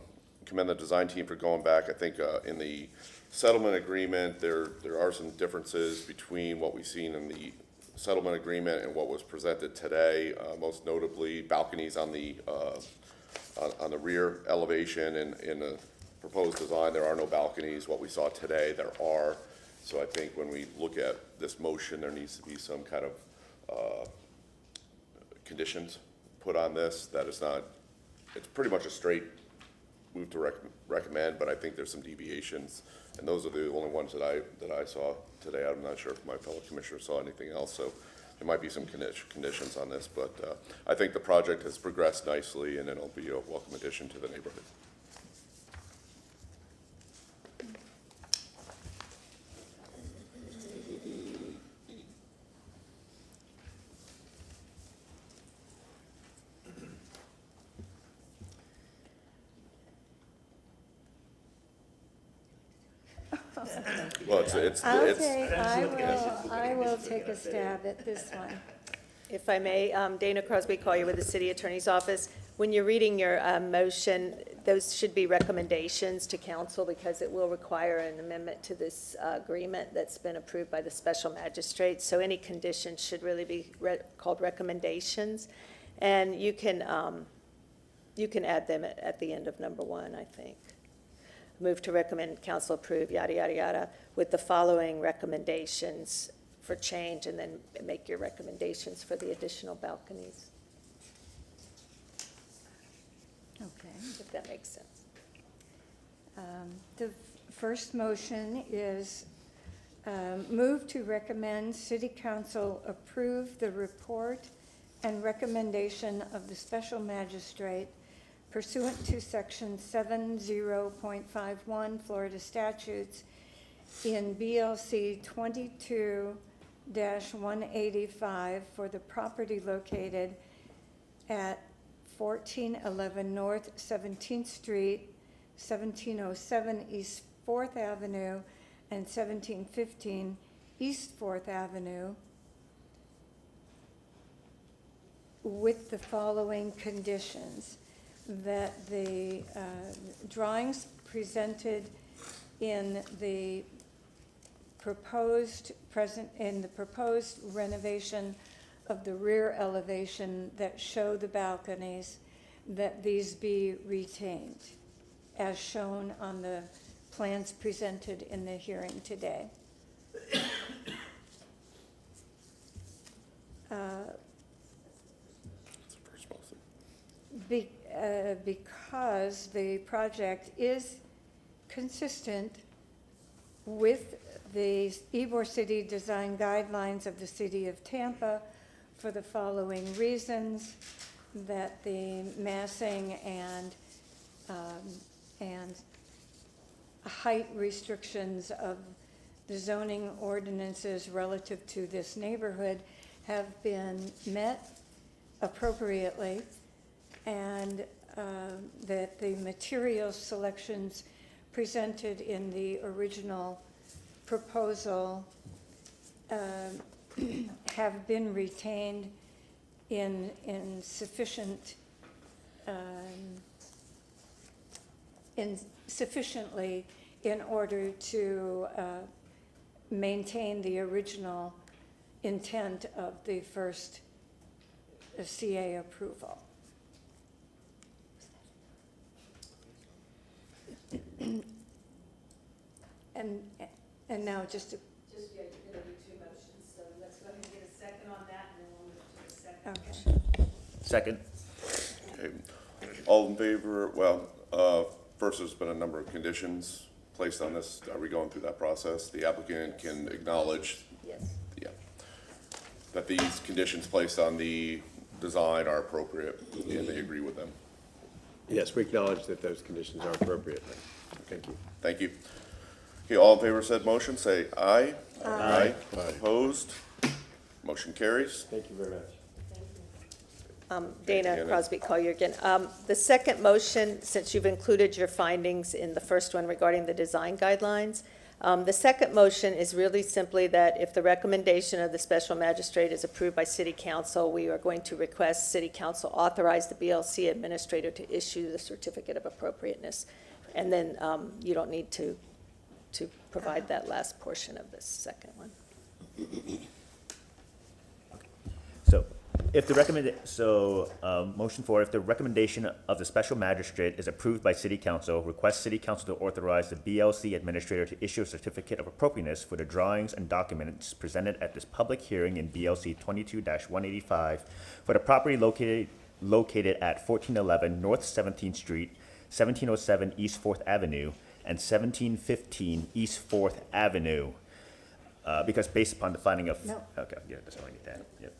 S2: commend the design team for going back. I think in the settlement agreement, there are some differences between what we've seen in the settlement agreement and what was presented today. Most notably, balconies on the rear elevation, and in the proposed design, there are no balconies. What we saw today, there are. So I think when we look at this motion, there needs to be some kind of conditions put on this. That is not, it's pretty much a straight move to recommend, but I think there's some deviations, and those are the only ones that I saw today. I'm not sure if my fellow commissioners saw anything else, so there might be some conditions on this, but I think the project has progressed nicely, and it'll be a welcome addition to the neighborhood. Well,
S4: I will take a stab at this one.
S3: If I may, Dana Crosby Collier with the City Attorney's Office. When you're reading your motion, those should be recommendations to council, because it will require an amendment to this agreement that's been approved by the special magistrate. So any conditions should really be called recommendations. And you can add them at the end of number 1, I think. Move to recommend council approve, yada, yada, yada, with the following recommendations for change, and then make your recommendations for the additional balconies,
S4: Okay.
S3: if that makes sense.
S4: The first motion is move to recommend City Council approve the report and recommendation of the special magistrate pursuant to Section 70.51 Florida statutes in BLC 22-185 for the property located at 1411 North 17th Street, 1707 East 4th Avenue, and 1715 East 4th Avenue, with the following conditions: that the drawings presented in the proposed renovation of the rear elevation that show the balconies, that these be retained as shown on the plans presented in the hearing today. Because the project is consistent with the Ybor City Design Guidelines of the City of Tampa, for the following reasons: that the massing and height restrictions of the zoning ordinances relative to this neighborhood have been met appropriately, and that the material selections presented in the original proposal have been retained in sufficient, sufficiently in order to maintain the original intent of the first CA approval. And now just to.
S3: Just, yeah, you're gonna do two motions, so let's go ahead and get a second on that, and then we'll move to the second.
S4: Okay.
S10: Second.
S2: Okay. All in favor, first, there's been a number of conditions placed on this. Are we going through that process? The applicant can acknowledge,
S3: Yes.
S2: yeah, that these conditions placed on the design are appropriate, and they agree with them.
S7: Yes, we acknowledge that those conditions are appropriate. Thank you.
S2: Thank you. Okay, all in favor of said motion, say aye.
S11: Aye.
S2: Opposed? Motion carries.
S7: Thank you very much.
S3: Dana
S2: Dana.
S3: Crosby Collier again. The second motion, since you've included your findings in the first one regarding the design guidelines, the second motion is really simply that if the recommendation of the special magistrate is approved by city council, we are going to request city council authorize the BLC administrator to issue the certificate of appropriateness. And then you don't need to provide that last portion of this second one.
S10: So if the motion for, if the recommendation of the special magistrate is approved by city council, request city council to authorize the BLC administrator to issue a certificate of appropriateness for the drawings and documents presented at this public hearing in BLC 22-185 for the property located at 1411 North 17th Street, 1707 East 4th Avenue, and 1715 East 4th Avenue, because based upon the finding of.
S4: No.
S10: Okay, yeah, that's all I need that, yep.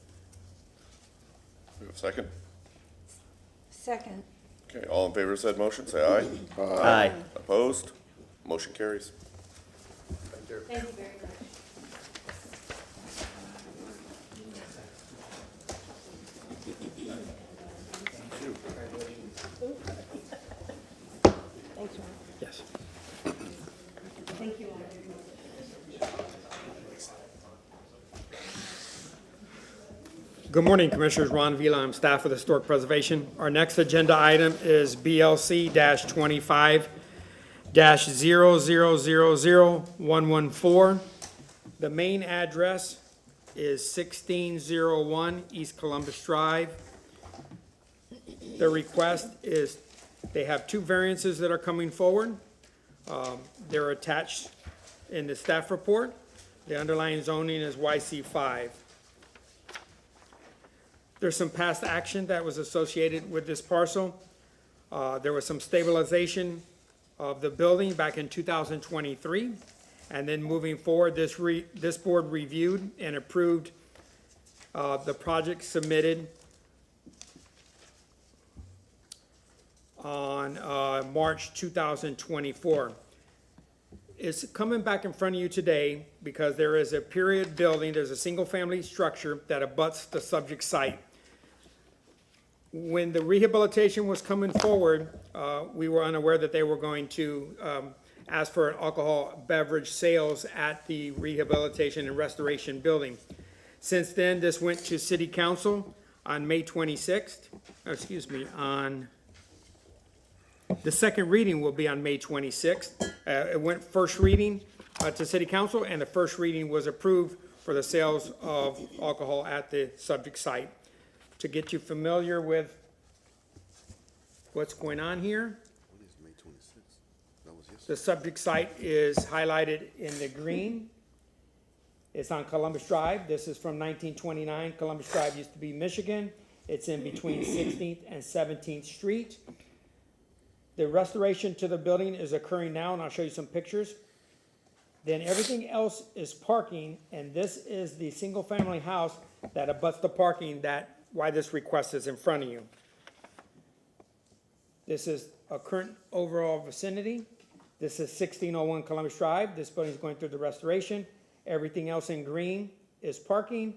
S2: We have a second?
S4: Second.
S2: Okay, all in favor of said motion, say aye.
S10: Aye.
S2: Opposed? Motion carries.
S4: Thank you very much.
S3: Thanks, Ron.
S1: Yes.
S3: Thank you.
S1: Good morning, Commissioners. Ron Vila, I'm staff with Historic Preservation. Our next agenda item is BLC-25-0000114. The main address is 1601 East Columbus Drive. The request is, they have two variances that are coming forward. They're attached in the staff report. The underlying zoning is YC5. There's some past action that was associated with this parcel. There was some stabilization of the building back in 2023. And then moving forward, this board reviewed and approved the project submitted on March 2024. It's coming back in front of you today because there is a period building, there's a single-family structure that abuts the subject site. When the rehabilitation was coming forward, we were unaware that they were going to ask for an alcohol beverage sales at the rehabilitation and restoration building. Since then, this went to city council on May 26th, the second reading will be on May 26th. It went first reading to city council, and the first reading was approved for the sales of alcohol at the subject site. To get you familiar with what's going on here,
S11: When is May 26th? That was yesterday.
S1: the subject site is highlighted in the green. It's on Columbus Drive. This is from 1929. Columbus Drive used to be Michigan. It's in between 16th and 17th Street. The restoration to the building is occurring now, and I'll show you some pictures. Then everything else is parking, and this is the single-family house that abuts the parking, why this request is in front of you. This is a current overall vicinity. This is 1601 Columbus Drive. This building is going through the restoration. Everything else in green is parking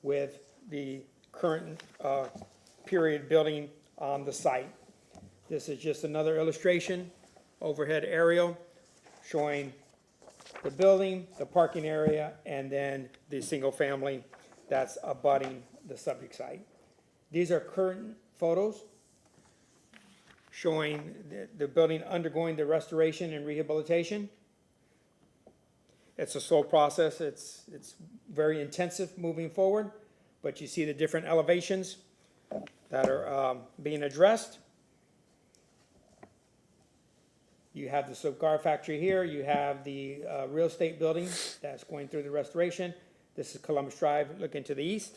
S1: with the current period building on the site. This is just another illustration, overhead aerial, showing the building, the parking area, and then the single family that's abutting the subject site. These are current photos showing the building undergoing the restoration and rehabilitation. It's a slow process. It's very intensive moving forward, but you see the different elevations that are being addressed. You have the cigar factory here. You have the real estate building that's going through the restoration. This is Columbus Drive looking to the east.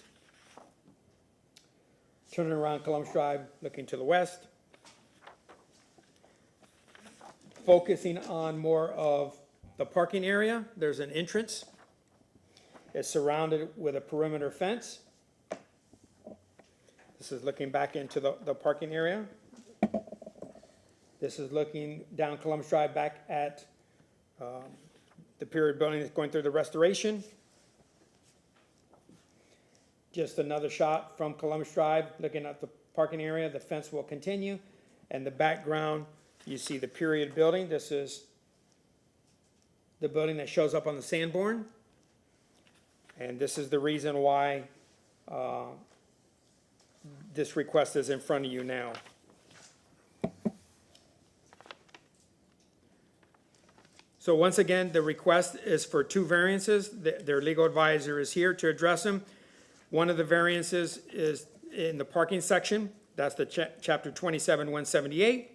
S1: Turning around Columbus Drive looking to the west. Focusing on more of the parking area, there's an entrance. It's surrounded with a perimeter fence. This is looking back into the parking area. This is looking down Columbus Drive back at the period building that's going through the restoration. Just another shot from Columbus Drive looking at the parking area. The fence will continue. And the background, you see the period building. This is the building that shows up on the Sanborn. And this is the reason why this request is in front of you now. So once again, the request is for two variances. Their legal advisor is here to address them. One of the variances is in the parking section. That's the chapter 27-178.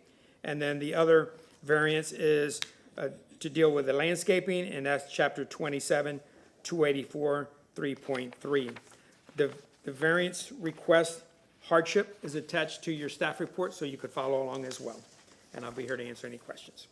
S1: And then the other variance is to deal with the landscaping, and that's chapter 27-284, 3.3. The variance request hardship is attached to your staff report, so you could follow along as well. And I'll be here to answer any questions.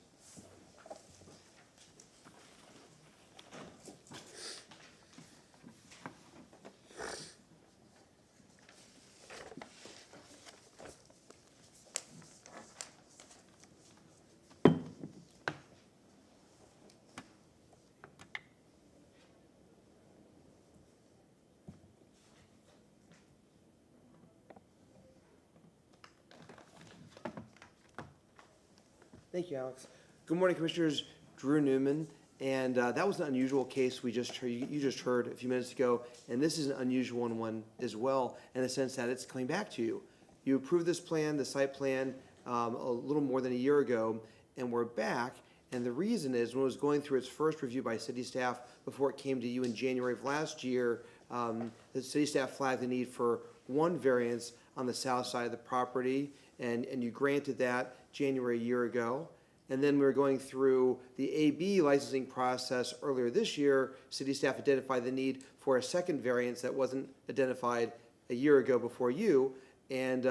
S13: Thank you, Alex. Good morning, Commissioners. Drew Newman. And that was an unusual case you just heard a few minutes ago. And this is an unusual one as well, in the sense that it's coming back to you. You approved this plan, the site plan, a little more than a year ago, and we're back. And the reason is, when it was going through its first review by city staff before it came to you in January of last year, the city staff flagged the need for one variance on the south side of the property, and you granted that January a year ago. And then we were going through the AB licensing process earlier this year. City staff identified the need for a second variance that wasn't identified a year ago before you. And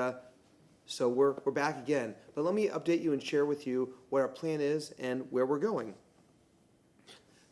S13: so we're back again. But let me update you and share with you what our plan is and where we're going.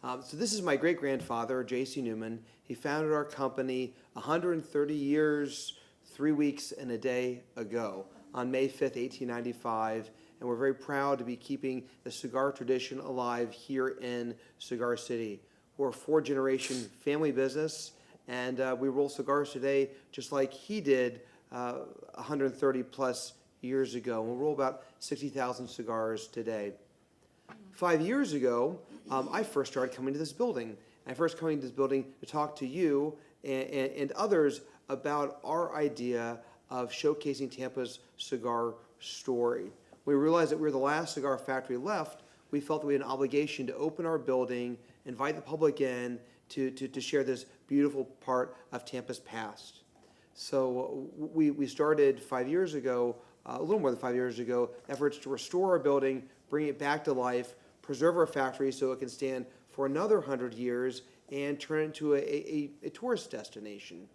S13: So this is my great-grandfather, J.C. Newman. He founded our company 130 years, 3 weeks, and a day ago on May 5th, 1895. And we're very proud to be keeping the cigar tradition alive here in Cigar City. We're a four-generation family business, and we roll cigars today just like he did 130 plus years ago. We'll roll about 60,000 cigars today. 5 years ago, I first started coming to this building. I first coming to this building to talk to you and others about our idea of showcasing Tampa's cigar story. We realized that we were the last cigar factory left. We felt that we had an obligation to open our building, invite the public in to share this beautiful part of Tampa's past. So we started 5 years ago, a little more than 5 years ago, efforts to restore our building, bring it back to life, preserve our factory so it can stand for another 100 years, and turn it into a tourist destination.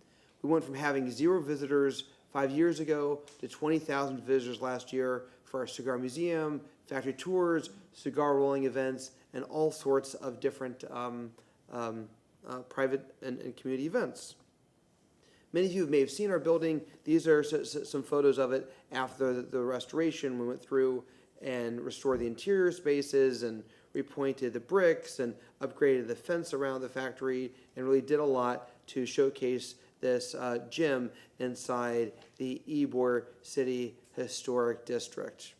S13: We went from having 0 visitors 5 years ago to 20,000 visitors last year for our cigar museum, factory tours, cigar rolling events, and all sorts of different private and community events. Many of you may have seen our building. These are some photos of it after the restoration. We went through and restored the interior spaces and repointed the bricks and upgraded the fence around the factory and really did a lot to showcase this gym inside the Ybor City Historic District.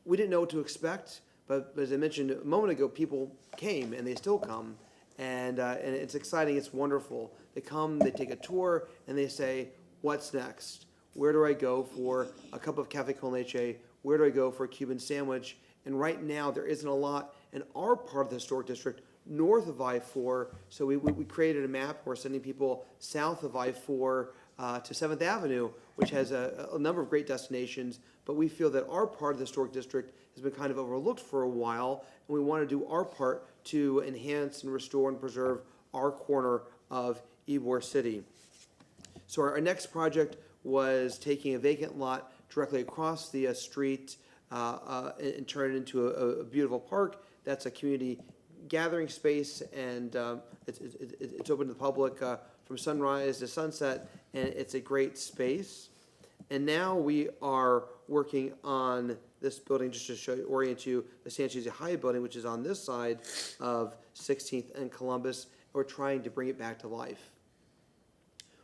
S13: We didn't know what to expect, but as I mentioned a moment ago, people came and they still come, and it's exciting, it's wonderful. They come, they take a tour, and they say, what's next? Where do I go for a cup of cafe con leche? Where do I go for a Cuban sandwich? And right now, there isn't a lot in our part of the historic district north of I-4, so we created a map. We're sending people south of I-4 to 7th Avenue, which has a number of great destinations, but we feel that our part of the historic district has been kind of overlooked for a while, and we want to do our part to enhance and restore and preserve our corner of Ybor City. So our next project was taking a vacant lot directly across the street and turn it into a beautiful park. That's a community gathering space, and it's open to the public from sunrise to sunset, and it's a great space. And now we are working on this building, just to orient you, the Sanchez High building, which is on this side of 16th and Columbus, and we're trying to bring it back to life.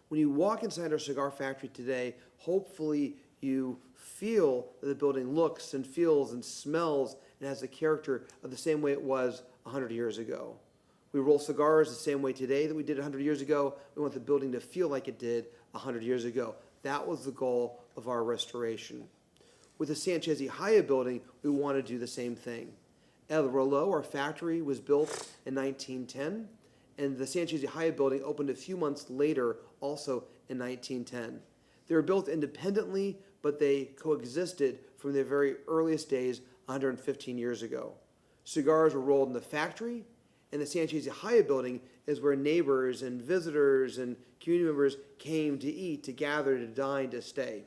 S13: When you walk inside our cigar factory today, hopefully you feel that the building looks and feels and smells and has the character of the same way it was 100 years ago. We roll cigars the same way today that we did 100 years ago. We want the building to feel like it did 100 years ago. That was the goal of our restoration. With the Sanchez Haya building, we want to do the same thing. El Rolo, our factory, was built in 1910, and the Sanchez Haya building opened a few months later, also in 1910. They were built independently, but they coexisted from their very earliest days 115 years ago. Cigars were rolled in the factory, and the Sanchez Haya building is where neighbors and visitors and community members came to eat, to gather, to dine, to stay.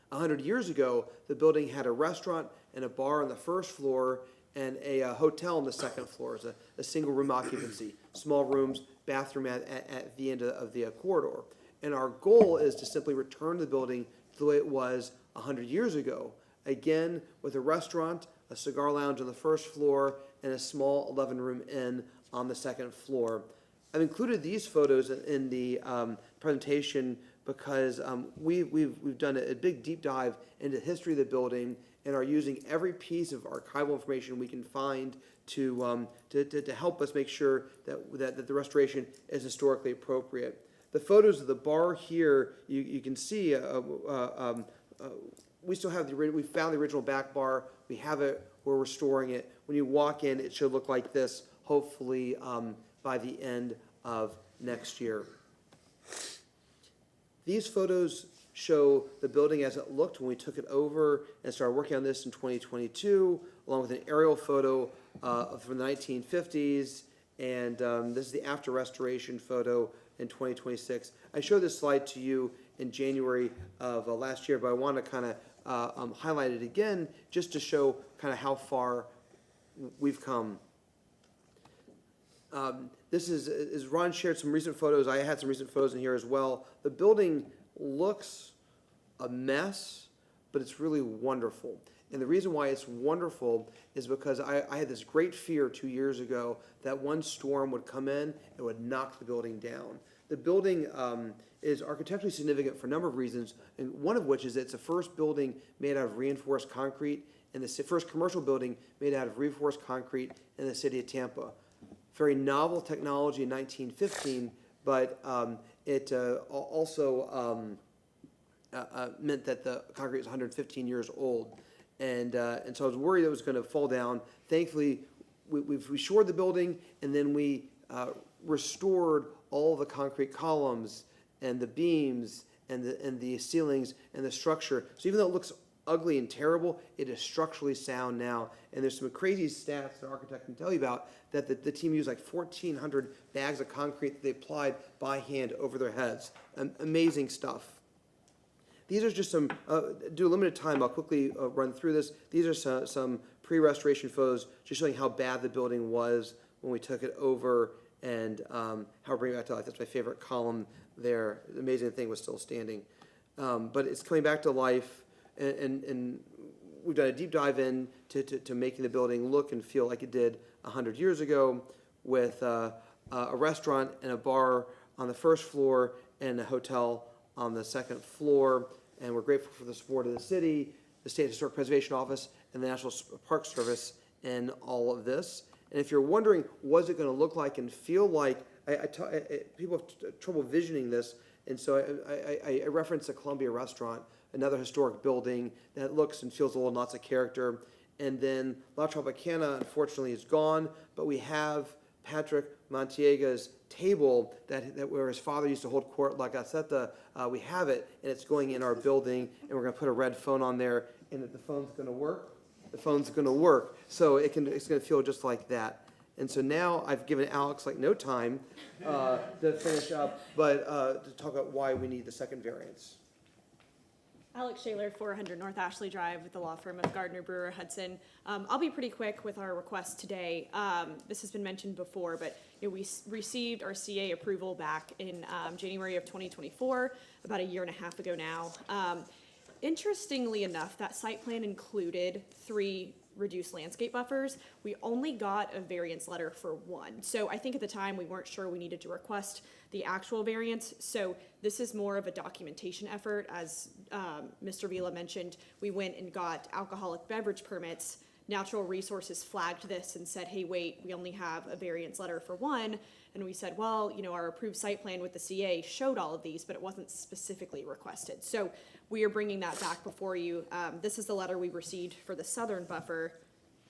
S13: 100 years ago, the building had a restaurant and a bar on the first floor and a hotel on the second floor. It's a single room occupancy, small rooms, bathroom at the end of the corridor. And our goal is to simply return the building to the way it was 100 years ago. Again, with a restaurant, a cigar lounge on the first floor, and a small 11-room inn on the second floor. I've included these photos in the presentation because we've done a big deep dive into the history of the building and are using every piece of archival information we can find to help us make sure that the restoration is historically appropriate. The photos of the bar here, you can see we still have we found the original back bar. We have it. We're restoring it. When you walk in, it should look like this, hopefully by the end of next year. These photos show the building as it looked when we took it over and started working on this in 2022, along with an aerial photo from the 1950s, and this is the after restoration photo in 2026. I showed this slide to you in January of last year, but I want to kind of highlight it again just to show kind of how far we've come. This is Ron shared some recent photos. I had some recent photos in here as well. The building looks a mess, but it's really wonderful. And the reason why it's wonderful is because I had this great fear 2 years ago that one storm would come in and would knock the building down. The building is architecturally significant for a number of reasons, and one of which is it's the first building made out of reinforced concrete and the first commercial building made out of reinforced concrete in the city of Tampa. Very novel technology in 1915, but it also meant that the concrete was 115 years old. And so I was worried it was going to fall down. Thankfully, we shored the building, and then we restored all the concrete columns and the beams and the ceilings and the structure. So even though it looks ugly and terrible, it is structurally sound now. And there's some crazy stats the architect can tell you about that the team used like 1,400 bags of concrete that they applied by hand over their heads. Amazing stuff. These are just some, due to limited time, I'll quickly run through this. These are some pre-restoration photos just showing how bad the building was when we took it over and how we're bringing it back to life. That's my favorite column there. The amazing thing was still standing. But it's coming back to life, and we've done a deep dive in to making the building look and feel like it did 100 years ago, with a restaurant and a bar on the first floor and a hotel on the second floor. And we're grateful for the support of the city, the State Historic Preservation Office, and the National Park Service in all of this. And if you're wondering, what's it going to look like and feel like, people have trouble visioning this, and so I reference the Columbia Restaurant, another historic building that looks and feels a little lots of character. And then La Tropicana, unfortunately, is gone, but we have Patrick Montiega's table that where his father used to hold court, La Gaceta. We have it, and it's going in our building, and we're going to put a red phone on there, and if the phone's going to work, the phone's going to work. So it's going to feel just like that. And so now I've given Alex like no time to finish up, but to talk about why we need the second variance.
S14: Alex Shaler, 400 North Ashley Drive with the law firm of Gardner Brewer Hudson. I'll be pretty quick with our request today. This has been mentioned before, but we received our CA approval back in January of 2024, about a year and a half ago now. Interestingly enough, that site plan included 3 reduced landscape buffers. We only got a variance letter for 1. So I think at the time we weren't sure we needed to request the actual variance. So this is more of a documentation effort. As Mr. Vila mentioned, we went and got alcoholic beverage permits. Natural Resources flagged this and said, hey, wait, we only have a variance letter for 1. And we said, well, our approved site plan with the CA showed all of these, but it wasn't specifically requested. So we are bringing that back before you. This is the letter we received for the southern buffer.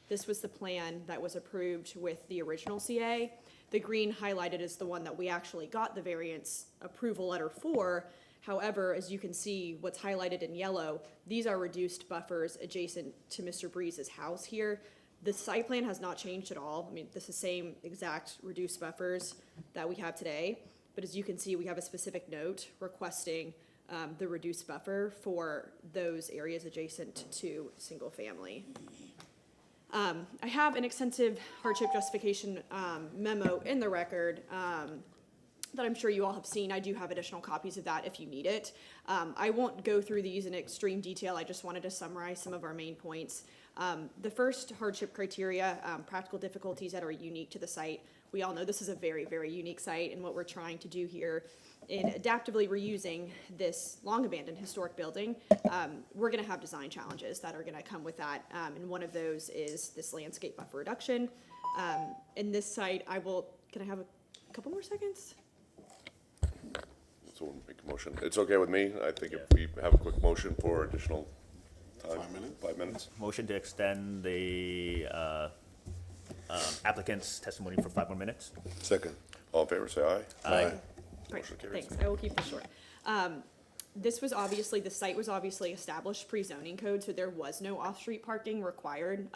S14: This was the plan that was approved with the original CA. The green highlighted is the one that we actually got the variance approval letter for. However, as you can see, what's highlighted in yellow, these are reduced buffers adjacent to Mr. Breeze's house here. The site plan has not changed at all. I mean, this is the same exact reduced buffers that we have today. But as you can see, we have a specific note requesting the reduced buffer for those areas adjacent to single family. I have an extensive hardship justification memo in the record that I'm sure you all have seen. I do have additional copies of that if you need it. I won't go through these in extreme detail. I just wanted to summarize some of our main points. The first hardship criteria, practical difficulties that are unique to the site. We all know this is a very, very unique site, and what we're trying to do here in adaptively reusing this long abandoned historic building, we're gonna have design challenges that are gonna come with that. And one of those is this landscape buffer reduction. In this site, can I have a couple more seconds?
S2: So we'll make a motion. It's okay with me. I think if we have a quick motion for additional time.
S11: 5 minutes?
S2: 5 minutes.
S10: Motion to extend the applicant's testimony for 5 more minutes.
S11: Second.
S2: All in favor, say aye.
S11: Aye.
S14: Great,
S2: Motion carries.
S14: thanks. I will keep this short. The site was obviously established pre-zoning code, so there was no off-street parking required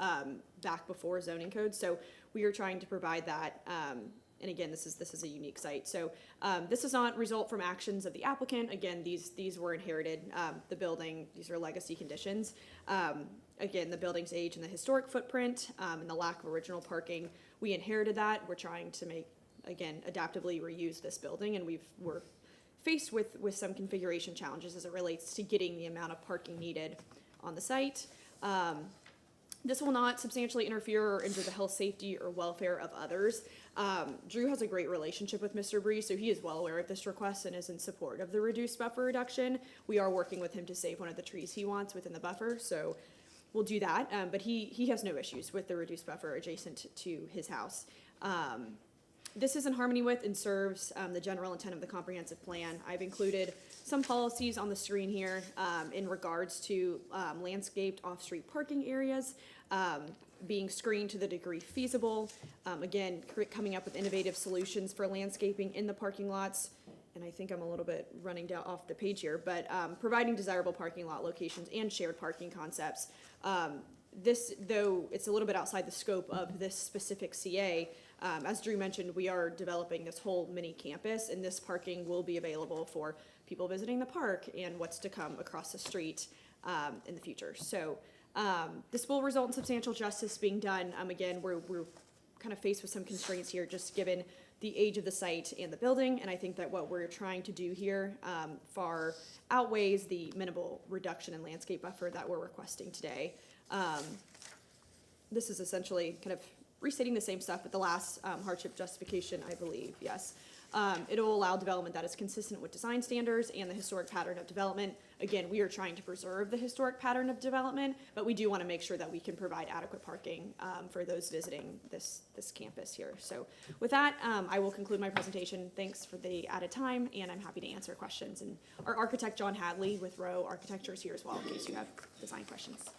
S14: back before zoning code. So we are trying to provide that. And again, this is a unique site. So this does not result from actions of the applicant. Again, these were inherited. The building, these are legacy conditions. Again, the building's age and the historic footprint and the lack of original parking, we inherited that. We're trying to adaptively reuse this building, and we're faced with some configuration challenges as it relates to getting the amount of parking needed on the site. This will not substantially interfere or injure the health, safety, or welfare of others. Drew has a great relationship with Mr. Bree, so he is well aware of this request and is in support of the reduced buffer reduction. We are working with him to save one of the trees he wants within the buffer, so we'll do that. But he has no issues with the reduced buffer adjacent to his house. This is in harmony with and serves the general intent of the comprehensive plan. I've included some policies on the screen here in regards to landscaped off-street parking areas, being screened to the degree feasible. Again, coming up with innovative solutions for landscaping in the parking lots. And I think I'm a little bit running down off the page here, but providing desirable parking lot locations and shared parking concepts. This, though it's a little bit outside the scope of this specific CA, as Drew mentioned, we are developing this whole mini campus, and this parking will be available for people visiting the park and what's to come across the street in the future. So this will result in substantial justice being done. Again, we're kind of faced with some constraints here, just given the age of the site and the building, and I think that what we're trying to do here far outweighs the minimal reduction in landscape buffer that we're requesting today. This is essentially kind of restating the same stuff, but the last hardship justification, I believe, yes. It'll allow development that is consistent with design standards and the historic pattern of development. Again, we are trying to preserve the historic pattern of development, but we do want to make sure that we can provide adequate parking for those visiting this campus here. So with that, I will conclude my presentation. Thanks for the added time, and I'm happy to answer questions. And our architect, John Hadley with Rowe Architecture, is here as well in case you have design questions.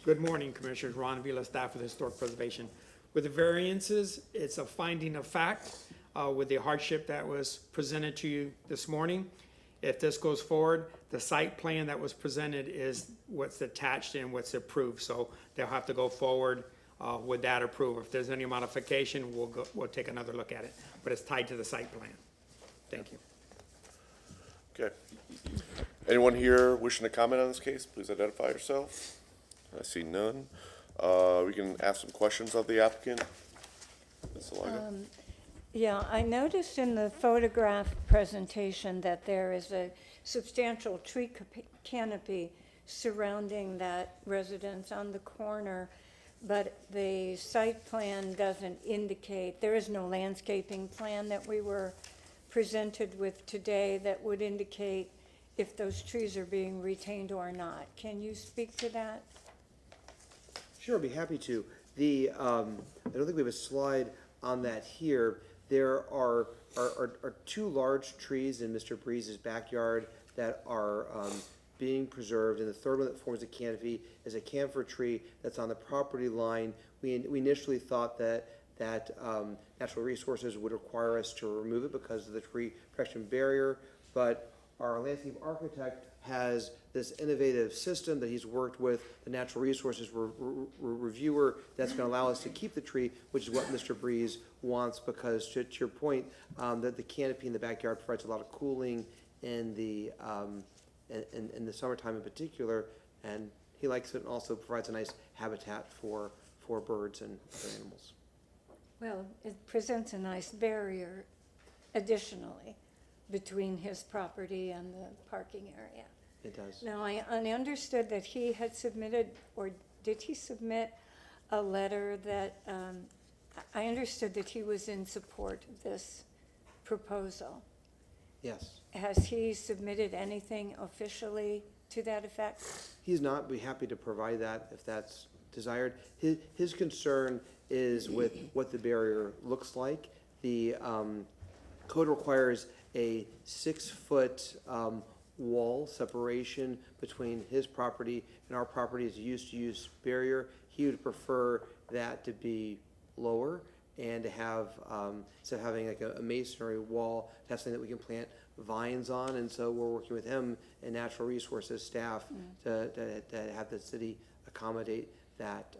S1: Good morning, Commissioners. Ron Vila, staff with Historic Preservation. With the variances, it's a finding of fact with the hardship that was presented to you this morning. If this goes forward, the site plan that was presented is what's attached and what's approved. So they'll have to go forward with that approval. If there's any modification, we'll take another look at it. But it's tied to the site plan. Thank you.
S2: Okay. Anyone here wishing to comment on this case, please identify yourself. I see none. We can ask some questions of the applicant. Ms. Salaga?
S4: Yeah, I noticed in the photograph presentation that there is a substantial tree canopy surrounding that residence on the corner, but the site plan doesn't indicate, there is no landscaping plan that we were presented with today that would indicate if those trees are being retained or not. Can you speak to that?
S13: Sure, I'd be happy to. I don't think we have a slide on that here. There are two large trees in Mr. Breeze's backyard that are being preserved, and the third one that forms a canopy is a camphor tree that's on the property line. We initially thought that Natural Resources would require us to remove it because of the tree protection barrier, but our landscape architect has this innovative system that he's worked with the Natural Resources reviewer that's going to allow us to keep the tree, which is what Mr. Breeze wants, because to your point, that the canopy in the backyard provides a lot of cooling in the summertime in particular, and he likes it and also provides a nice habitat for birds and other animals.
S4: Well, it presents a nice barrier additionally between his property and the parking area.
S13: It does.
S4: Now, I understood that he had submitted, or did he submit a letter that, I understood that he was in support of this proposal.
S13: Yes.
S4: Has he submitted anything officially to that effect?
S13: He's not. Be happy to provide that if that's desired. His concern is with what the barrier looks like. The code requires a 6-foot wall separation between his property and our property as a use-to-use barrier. He would prefer that to be lower and to have, instead of having like a masonry wall, that's something that we can plant vines on. And so we're working with him and Natural Resources staff to have the city accommodate that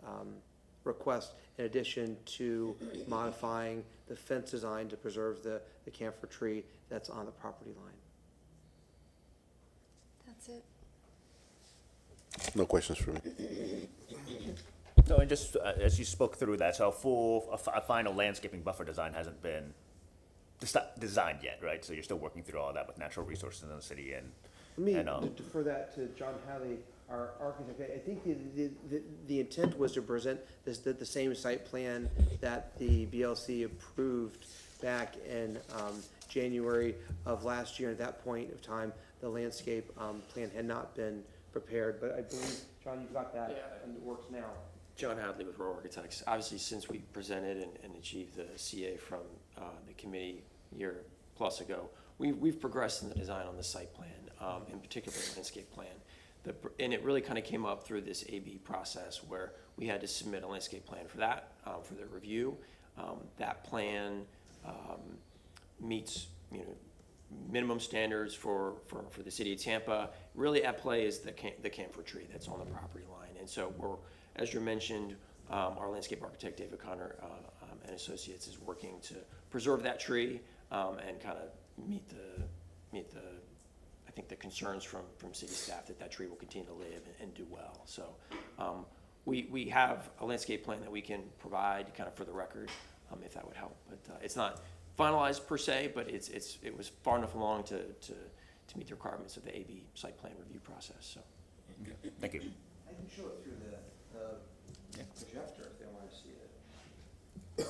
S13: request, in addition to modifying the fence design to preserve the camphor tree that's on the property line.
S4: That's it.
S11: No questions for me.
S10: No, and just as you spoke through that, so a final landscaping buffer design hasn't been designed yet, right? So you're still working through all of that with Natural Resources in the city and.
S13: Let me defer that to John Hadley, our architect. I think the intent was to present the same site plan that the BLC approved back in January of last year. At that point of time, the landscape plan had not been prepared, but I believe, John, you've got that and it works now.
S15: John Hadley with Rowe Architects. Obviously, since we presented and achieved the CA from the committee a year plus ago, we've progressed in the design on the site plan, in particular the landscape plan. And it really kind of came up through this AB process where we had to submit a landscape plan for that, for the review. That plan meets, minimum standards for the city of Tampa. Really at play is the camphor tree that's on the property line. And so we're, as you mentioned, our landscape architect, David Connor and Associates, is working to preserve that tree and kind of meet the I think the concerns from city staff that tree will continue to live and do well. So we have a landscape plan that we can provide kind of for the record, if that would help. But it's not finalized per se, but it was far enough along to meet the requirements of the AV site plan review process, so.
S10: Thank you.
S13: I can show it through the projector if they want to see it.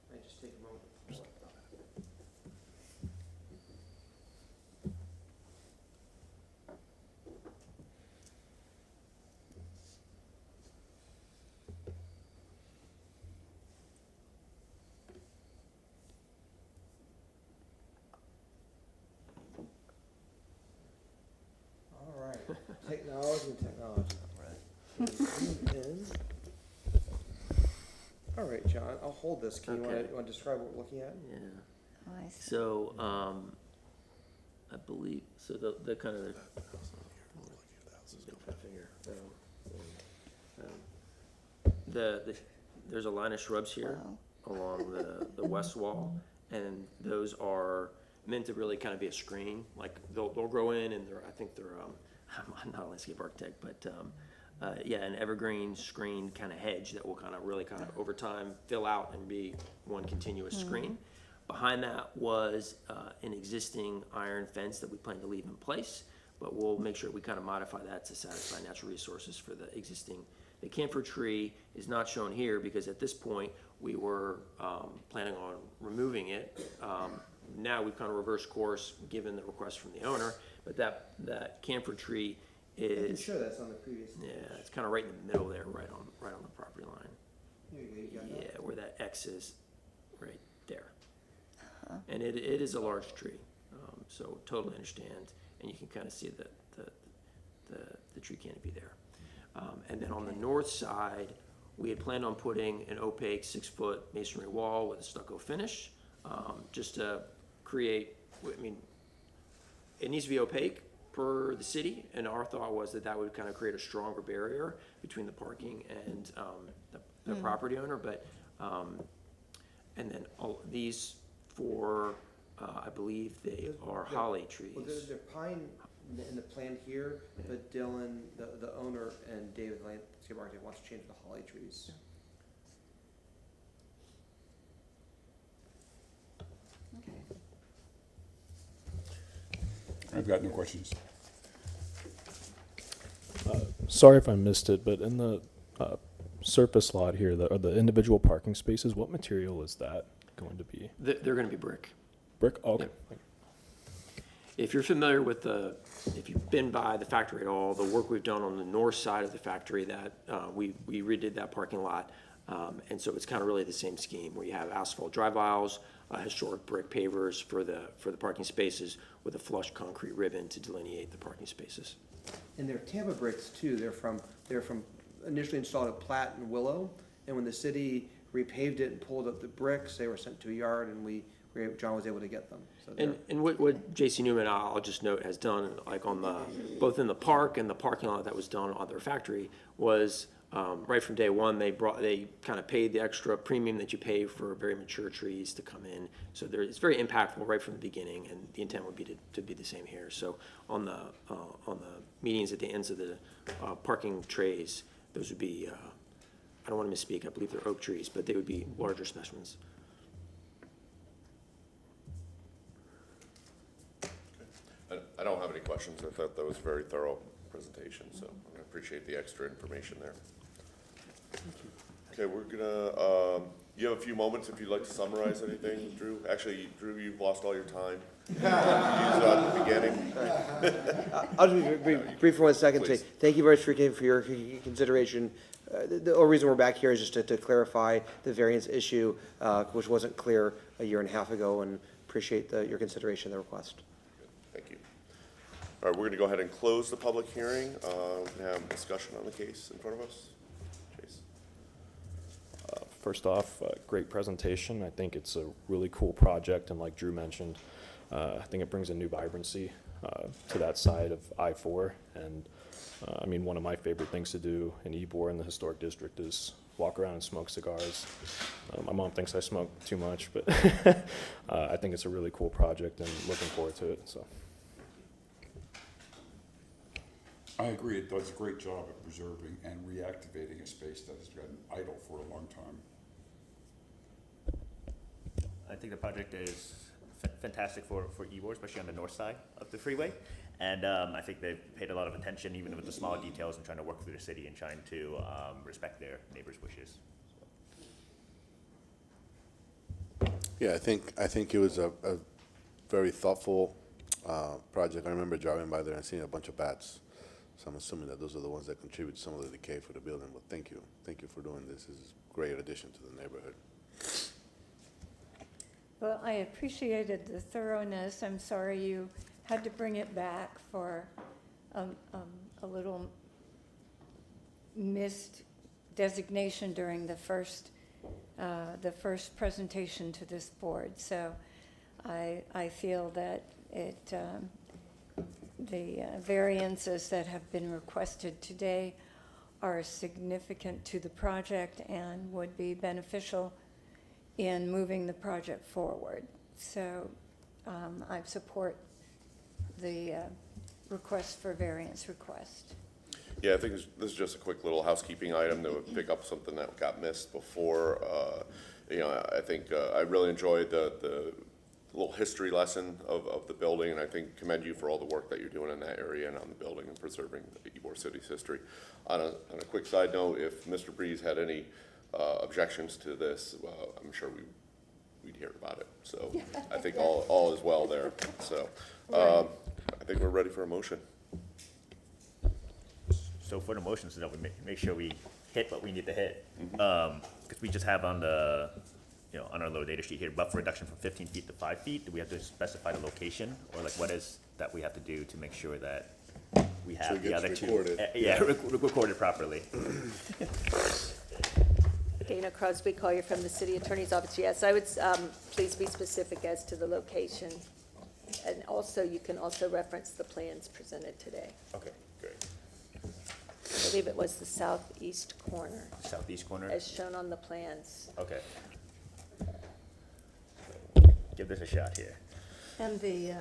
S13: Might just take a moment to pull it up. All right, technology and technology. And- All right, John, I'll hold this. Can you
S15: Okay.
S13: want to describe what we're looking at?
S15: Yeah.
S4: Oh, I see.
S15: So, I believe, so the kind of. There's a line of shrubs here along the west wall, and those are meant to really kind of be a screen. Like, they'll grow in, and I think they're, I'm not a landscape architect, but, yeah, an evergreen screen kind of hedge that will kind of really kind of over time fill out and be one continuous screen. Behind that was an existing iron fence that we plan to leave in place, but we'll make sure we kind of modify that to satisfy natural resources for the existing. The camphor tree is not shown here because at this point, we were planning on removing it. Now we've kind of reversed course, given the request from the owner, but that camphor tree
S13: I'm
S15: is,
S13: sure that's on the previous.
S15: yeah, it's kind of right in the middle there, right on the property line.
S13: There you go, you got that?
S15: Yeah, where that X is, right there. And it is a large tree, so totally understand, and you can kind of see the tree canopy there. And then on the north side, we had planned on putting an opaque 6-foot masonry wall with a stucco finish, just to create, I mean, it needs to be opaque per the city, and our thought was that would kind of create a stronger barrier between the parking and the property owner, but, and then all these four, I believe they are holly trees.
S13: Well, they're pine in the plan here, but Dylan, the owner, and David, the landscape architect, wants to change the holly trees.
S4: Okay.
S12: I've got no questions.
S9: Sorry if I missed it, but in the surface lot here, the individual parking spaces, what material is that going to be?
S15: They're gonna be brick.
S9: Brick? Oh, okay.
S15: If you're familiar with if you've been by the factory at all, the work we've done on the north side of the factory, that we redid that parking lot. And so it's kind of really the same scheme, where you have asphalt drive aisles, historic brick pavers for the parking spaces with a flush concrete ribbon to delineate the parking spaces.
S13: And they're Tampa bricks too. They're from initially installed at Platt and Willow, and when the city repaved it and pulled up the bricks, they were sent to a yard, and John was able to get them. So
S15: And what J.C. Newman, I'll just note, has done, like on both in the park and the parking lot that was done on their factory, was right from day one, they kind of paid the extra premium that you pay for very mature trees to come in. So it's very impactful right from the beginning, and the intent would be to be the same here. So on the medians at the ends of the parking trays, those would be, I don't want to misspeak, I believe they're oak trees, but they would be larger specimens.
S2: I don't have any questions. I thought that was a very thorough presentation, so I appreciate the extra information there. Okay, we're gonna, you have a few moments if you'd like to summarize anything, Drew? Actually, Drew, you've lost all your time. Use it at the beginning.
S13: I'll just be brief for 1 second. Say thank you very much for your consideration. The only reason we're back here is just to clarify the variance issue, which wasn't clear a year and a half ago, and appreciate your consideration of the request.
S2: Thank you. All right, we're gonna go ahead and close the public hearing. We can have discussion on the case in front of us. Chase.
S9: First off, great presentation. I think it's a really cool project, and like Drew mentioned, I think it brings a new vibrancy to that side of I-4. And I mean, one of my favorite things to do in Ybor in the historic district is walk around and smoke cigars. My mom thinks I smoke too much, but I think it's a really cool project and looking forward to it. So.
S12: I agree, it does a great job of preserving and reactivating a space that has been idle for a long time.
S10: I think the project is fantastic for Ybor, especially on the north side of the freeway. And I think they've paid a lot of attention, even with the small details, and trying to work through the city and trying to respect their neighbors' wishes.
S11: Yeah, I think it was a very thoughtful project. I remember driving by there and seeing a bunch of bats. So I'm assuming that those are the ones that contribute to some of the decay for the building. But thank you for doing this. This is a great addition to the neighborhood.
S4: Well, I appreciated the thoroughness. I'm sorry you had to bring it back for a little missed designation during the first presentation to this board. So I feel that the variances that have been requested today are significant to the project and would be beneficial in moving the project forward. So I support the request for variance request.
S2: Yeah, I think this is just a quick little housekeeping item that would pick up something that got missed before. I think I really enjoyed the little history lesson of the building, and I think commend you for all the work that you're doing in that area and on the building and preserving Ybor City's history. On a quick side note, if Mr. Breeze had any objections to this, I'm sure we'd hear about it. So I think all is well there. So I think we're ready for a motion.
S10: So for the motion, so that we make sure we hit what we need to hit. Because we just have on the, on our low data sheet here, buffer reduction from 15 feet to 5 feet. Do we have to specify the location, or like what is that we have to do to make sure that we have
S11: So it
S10: the
S11: gets
S10: other two?
S11: recorded.
S10: Recorded properly.
S3: Dana Crosby Collier from the City Attorney's Office. Yes, I would, please be specific as to the location. And also, you can also reference the plans presented today.
S10: Okay, great.
S3: I believe it was the southeast corner,
S10: Southeast corner?
S3: as shown on the plans.
S10: Okay. Give this a shot here.
S4: And the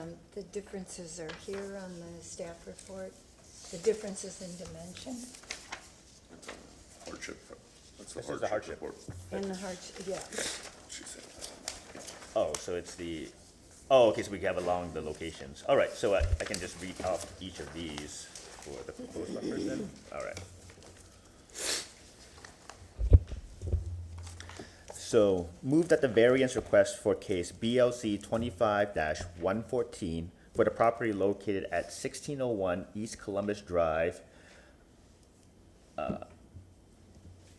S4: differences are here on the staff report, the differences in dimension
S2: Hardship. That's
S10: This is the hardship.
S2: report.
S4: and the hardship, yeah.
S2: She said.
S10: Oh, so it's okay, so we have along the locations. All right, so I can just read off each of these for the proposed buffers then? All right. So, move that the variance request for case BLC 25-114 for the property located at 1601 East Columbus Drive,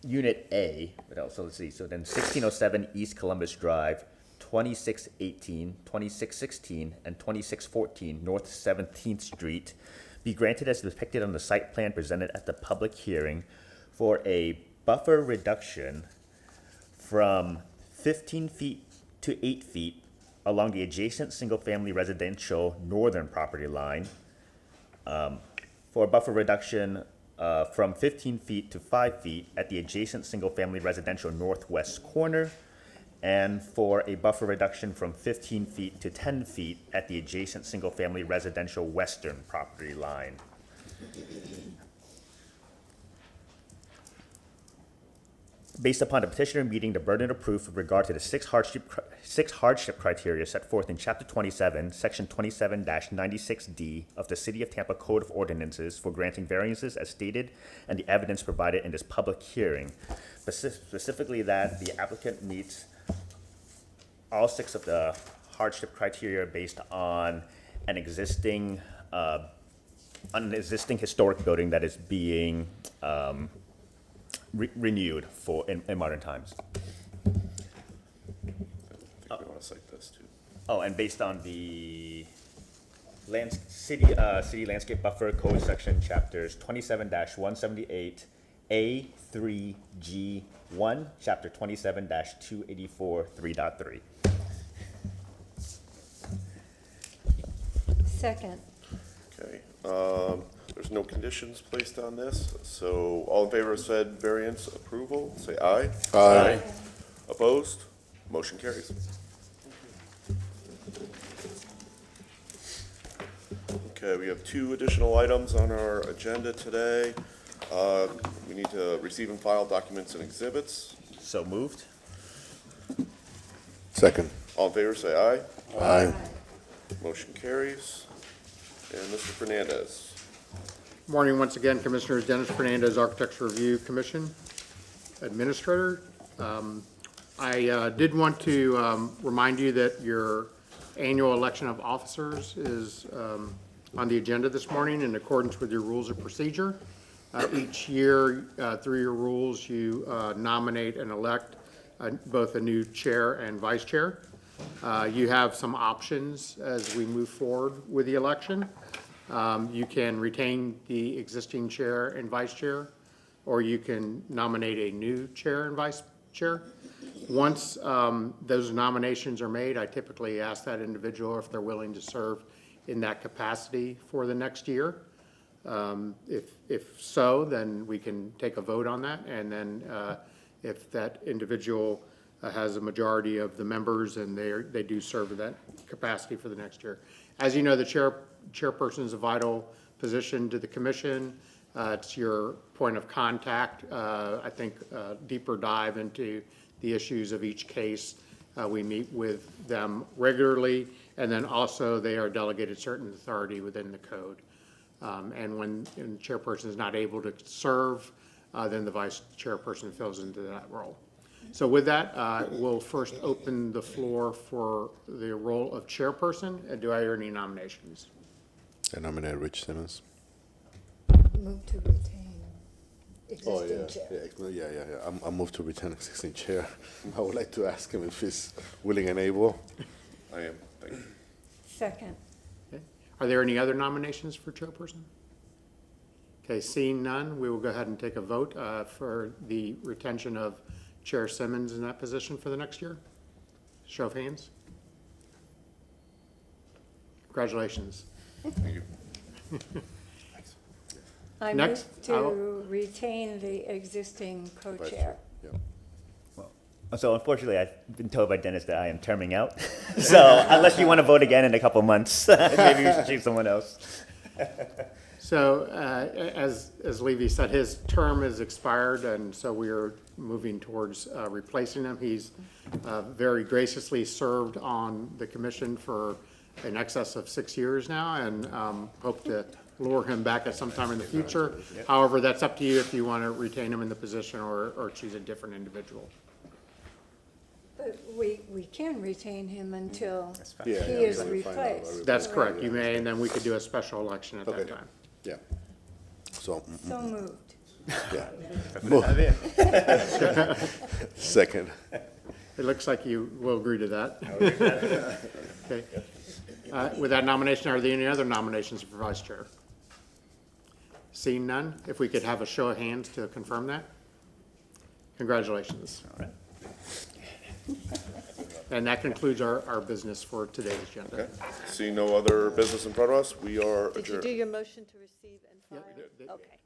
S10: Unit A, so let's see, so then 1607 East Columbus Drive, 2618, 2616, and 2614 North 17th Street be granted as depicted on the site plan presented at the public hearing for a buffer reduction from 15 feet to 8 feet along the adjacent single-family residential northern property line, for a buffer reduction from 15 feet to 5 feet at the adjacent single-family residential northwest corner, and for a buffer reduction from 15 feet to 10 feet at the adjacent single-family residential western property line. Based upon the petitioner meeting the burden of proof with regard to the six hardship criteria set forth in Chapter 27, Section 27-96D of the City of Tampa Code of Ordinances for granting variances as stated and the evidence provided in this public hearing, specifically that the applicant meets all 6 of the hardship criteria based on an existing historic building that is being renewed in modern times.
S2: I think we want to cite this too.
S10: Oh, and based on the city landscape buffer code section chapters 27-178 A3G1, chapter 27-284 3.3.
S4: Second.
S2: Okay, there's no conditions placed on this, so all in favor of said variance approval, say aye.
S11: Aye.
S2: Opposed? Motion carries. Okay, we have 2 additional items on our agenda today. We need to receive and file documents and exhibits.
S10: So moved?
S11: Second.
S2: All in favor, say aye.
S11: Aye.
S2: Motion carries. And Mr. Fernandez.
S5: Morning once again, Commissioners. Dennis Fernandez, Architecture Review Commission Administrator. I did want to remind you that your annual election of officers is on the agenda this morning in accordance with your rules of procedure. Each year, through your rules, you nominate and elect both a new chair and vice chair. You have some options as we move forward with the election. You can retain the existing chair and vice chair, or you can nominate a new chair and vice chair. Once those nominations are made, I typically ask that individual if they're willing to serve in that capacity for the next year. If so, then we can take a vote on that, and then if that individual has a majority of the members and they do serve in that capacity for the next year. As you know, the chairperson is a vital position to the commission. It's your point of contact. I think deeper dive into the issues of each case. We meet with them regularly, and then also they are delegated certain authority within the code. And when the chairperson is not able to serve, then the vice chairperson fills into that role. So with that, we'll first open the floor for the role of chairperson. Do I hear any nominations?
S11: I nominate Rich Simmons.
S4: Move to retain
S11: Oh,
S4: existing
S11: yeah,
S4: chair.
S11: yeah. I move to retain existing chair. I would like to ask him if he's willing and able.
S2: I am. Thank you.
S4: Second.
S5: Okay. Are there any other nominations for chairperson? Okay, seeing none, we will go ahead and take a vote for the retention of Chair Simmons in that position for the next year. Show of hands. Congratulations.
S2: Thank you.
S4: I
S5: Next,
S4: move to retain the existing co-chair.
S10: So unfortunately, I've been told by Dennis that I am terming out. So unless you want to vote again in a couple months, maybe you should choose someone else.
S5: So as Levy said, his term is expired, and so we are moving towards replacing him. He's very graciously served on the commission for in excess of 6 years now, and hope to lure him back at some time in the future. However, that's up to you if you want to retain him in the position or choose a different individual.
S4: But we can retain him until he
S11: Yeah,
S4: is
S11: we'll find out.
S4: replaced.
S5: That's correct. You may, and then we could do a special election at that
S11: Okay.
S5: time.
S11: Yeah. So,
S4: So moved.
S11: yeah. Second.
S5: It looks like you will agree to that. Okay. With that nomination, are there any other nominations for vice chair? Seeing none, if we could have a show of hands to confirm that. Congratulations.
S10: All right.
S5: And that concludes our business for today's agenda.
S2: Okay. Seeing no other business in front of us, we are
S3: Did you
S2: adjourned.
S3: do your motion to receive and file? Okay.